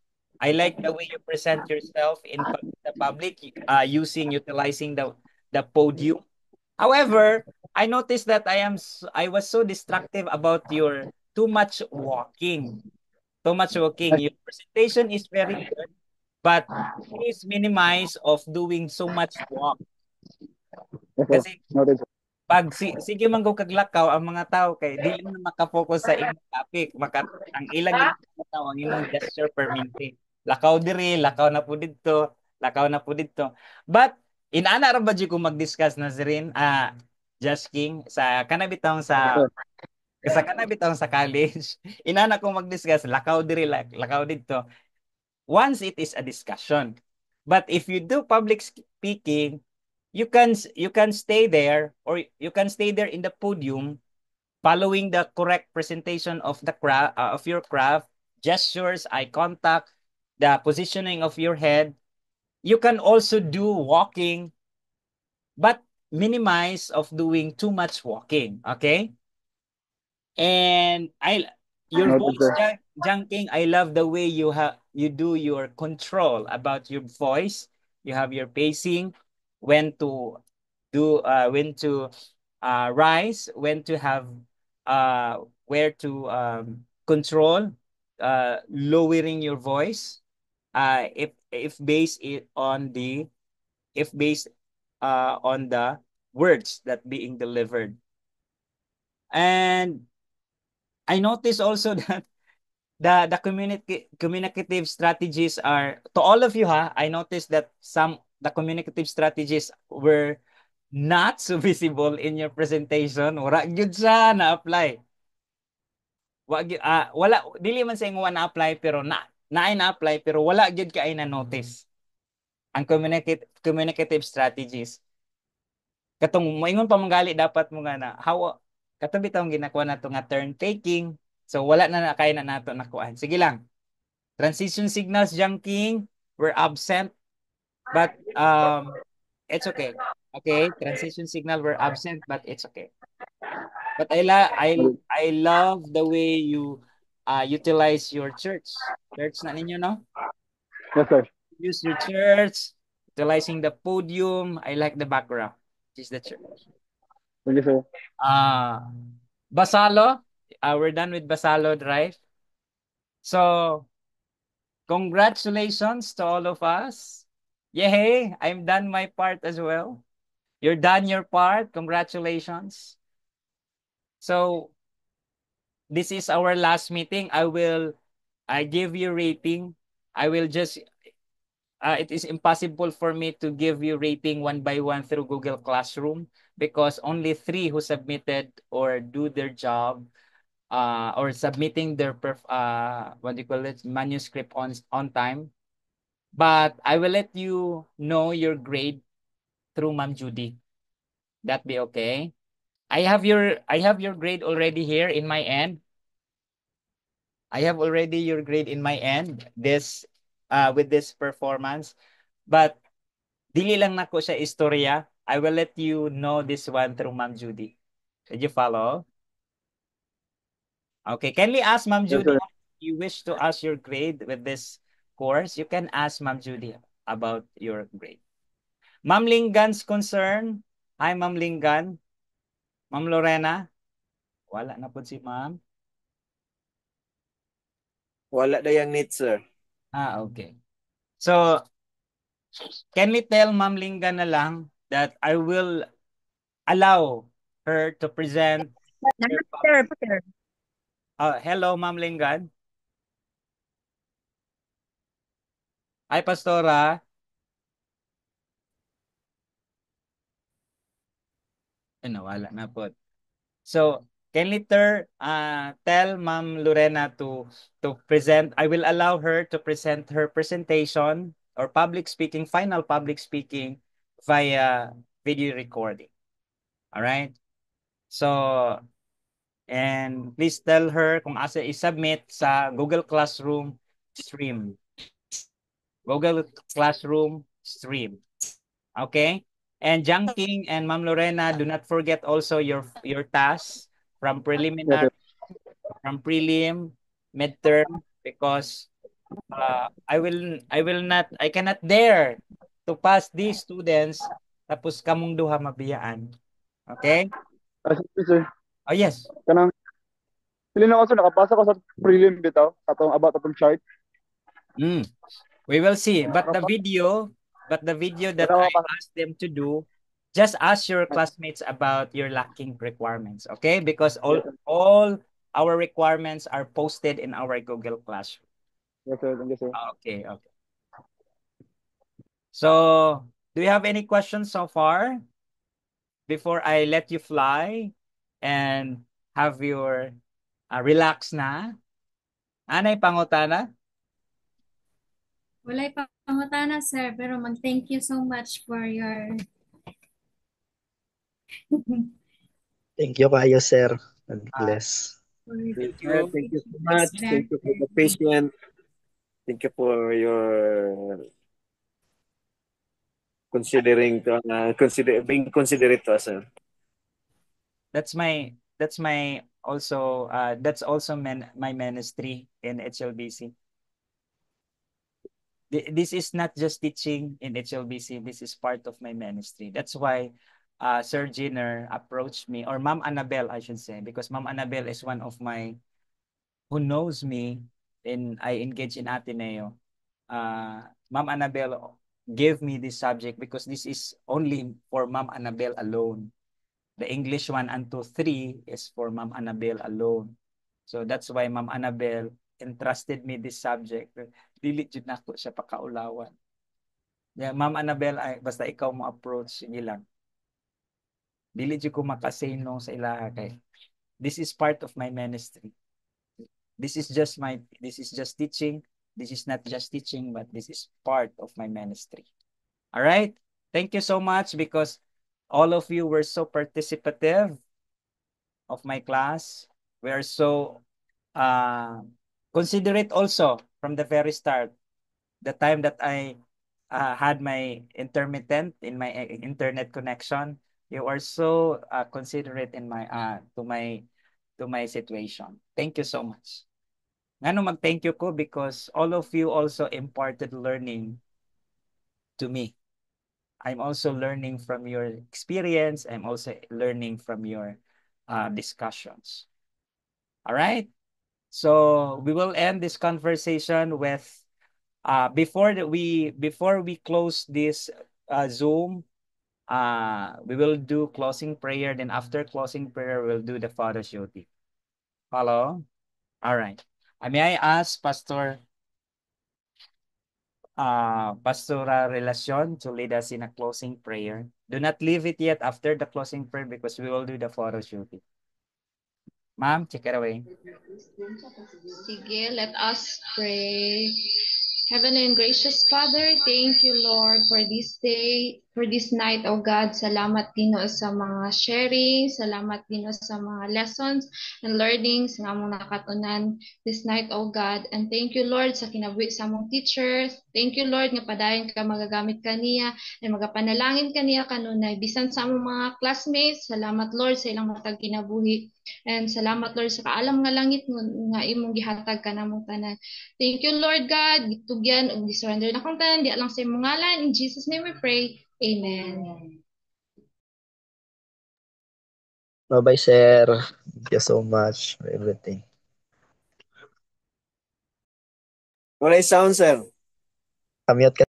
I like the way you present yourself in the public utilizing the podium. However, I noticed that I was so destructive about your too much walking. Too much walking. Your presentation is very good, but please minimize of doing so much walk. Kasi Noted. pag sige man ko kaglakaw ang mga tao kay dili man maka-focus sa imong topic, ang ilang tao ang imong gesture per minute. Lakaw diri, lakaw na po didto, lakaw na po didto. But inana ra ba ko mag-discuss na sirin Just King sa kanabitaw sa college. Inana ko mag-discuss lakaw diri, lakaw didto. Once it is a discussion. But if you do public speaking, you can stay there or you can stay there in the podium following the correct presentation of the craft of your craft, gestures, eye contact, the positioning of your head. You can also do walking, but minimize of doing too much walking, okay? And your Noted, voice sir. junking, I love the way you do your control about your voice. You have your pacing, when to when to rise, when to have where to control lowering your voice. If based it on the if based on the words that being delivered. And I noticed also that the communicative strategies are to all of you, ha. I noticed that some the communicative strategies were not so visible in your presentation. Wala gyud sa na-apply. Wala dili man sa ingon na-apply pero naay na-apply pero wala gyud kay na notice ang communicative strategies. Katong moingon pa manggali dapat mo nga na how katong bitong ginakuha nato nga turn taking. So wala na kay na nato nakuan. Sige lang. Transition signals junking were absent, but it's okay. Okay, transition signal were absent, but it's okay. But I love the way you utilize your church. Church na ninyo, no? Yes, sir. Use your church, utilizing the podium. I like the background. This is the church. Thank you, sir. Basalo. We're done with Basalo Drive. So, congratulations to all of us. Yay! I'm done my part as well. You're done your part. Congratulations. So, this is our last meeting. I give you rating. I will just, it is impossible for me to give you rating one by one through Google Classroom because only 3 who submitted or do their job or submitting their what do you call it, manuscript on time. But I will let you know your grade through Ma'am Judy. That be okay? I have your grade already here in my end. I have already your grade in my end this with this performance. But dili lang nako siya istorya. I will let you know this one through Ma'am Judy. Did you follow? Okay, kindly ask Ma'am Yes, Judy sir. if you wish to ask your grade with this course. You can ask Ma'am Judy about your grade. Ma'am Lingan's concern. Hi, Ma'am Lingan. Ma'am Lorena. Wala na po si Ma'am. Wala dayang need, sir. Okay. So, can we tell Ma'am Lingan na lang that I will allow her to present her Sir. hello, Ma'am Lingan. Hi, Pastora. Nawala na po. So, can later tell Ma'am Lorena to present. I will allow her to present her presentation or final public speaking via video recording. All right? So, and please tell her kung asa i-submit sa Google Classroom stream. Google Classroom stream. Okay? And Junking and Ma'am Lorena, do not forget also your tasks from Yes, preliminary, sir. from prelim, midterm, because I cannot dare to pass these students tapos kamong duha mabiyaan. Okay? Sige, sir. Oh, yes. Kanang, pili na ako, sir. Nakapasa ko sa prelim bitaw. About atong chart. We will see. But the video that I asked them to do, just ask your classmates about your lacking requirements, okay? Because all our requirements are posted in our Google Classroom. Yes, sir. Thank you, sir. Okay. So, do you have any questions so far before I let you fly and have your relax na? Anay pangutana? Walay pangutana, sir, pero mag-thank you so much for your Thank you kayo, sir. God bless. Thank you. Thank you so much. Thank you for the patience. Thank you for your considering to being considerate to us, sir. That's my also that's also my ministry in HLBC. This is not just teaching in HLBC. This is part of my ministry. That's why Sir Jenner approached me, or Ma'am Annabelle, I should say, because Ma'am Annabelle is one of my who knows me in I engage in Ateneo. Ma'am Annabelle gave me this subject because this is only for Ma'am Annabelle alone. The English 1 and 2, 3 is for Ma'am Annabelle alone. So that's why Ma'am Annabelle entrusted me this subject. Dili jud nako siya pakaulawan. Yeah, Ma'am Annabelle, ay, basta ikaw mo approach, sige lang. Dili jud ko makasay no sa ilaha kay this is part of my ministry. This is just teaching. This is not just teaching, but this is part of my ministry. All right? Thank you so much because all of you were so participative of my class. We are so considerate also from the very start. The time that I had my intermittent in my internet connection, you are so considerate in my to my situation. Thank you so much. Ngano mag-thank you ko because all of you also imparted learning to me. I'm also learning from your experience. I'm also learning from your discussions. All right. So we will end this conversation with before we close this Zoom, we will do closing prayer. Then after closing prayer, we'll do the photo shooting. Follow? All right. May I ask Pastora Relacion to lead us in a closing prayer. Do not leave it yet after the closing prayer because we will do the photo shooting. Ma'am, take it away. Sige, let us pray. Heavenly and gracious Father, thank you, Lord, for this day, for this night, O God. Salamat Dino sa mga sharing, salamat Dino sa mga lessons and learnings nga mong nakatunan this night, O God. And thank you, Lord, sa kinabuhi sa mong teachers. Thank you, Lord, nga padayon ka magagamit kaniya and magapanalangin kaniya kanunay. Bisan sa among mga classmates, salamat, Lord, sa ilang matag kinabuhi. And salamat, Lord, sa kaalam nga langit nga imong gihatag ka namong tanan. Thank you, Lord God. Gitugyan ug gisurrender na kong tanan. Di alang sa imong ngalan. In Jesus' name we pray. Amen. Bye-bye, sir. Thank you so much for everything. Wala sound, sir. Kamiyot ka.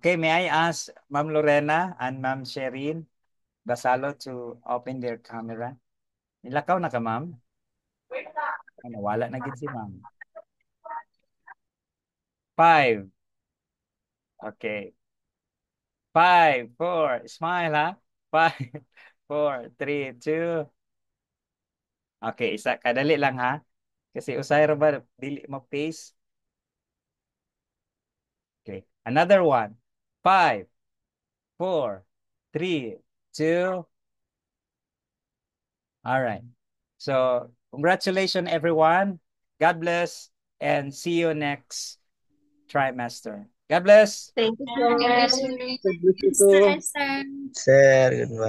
Okay, may I ask Ma'am Lorena and Ma'am Sherin Basalo to open their camera? Nilakaw na ka, ma'am? Nawala na gid si ma'am. 5. Okay. 5, 4. Smile, ha? 5, 4, 3, 2. Okay, isa. Kadali lang, ha? Kasi usay ra ba, dili mo pace. Okay. Another one. 5, 4, 3, 2. All right. So, congratulations, everyone. God bless and see you next trimester. God bless. Thank you so God much. bless you. Thank you, sir. Sir, goodbye.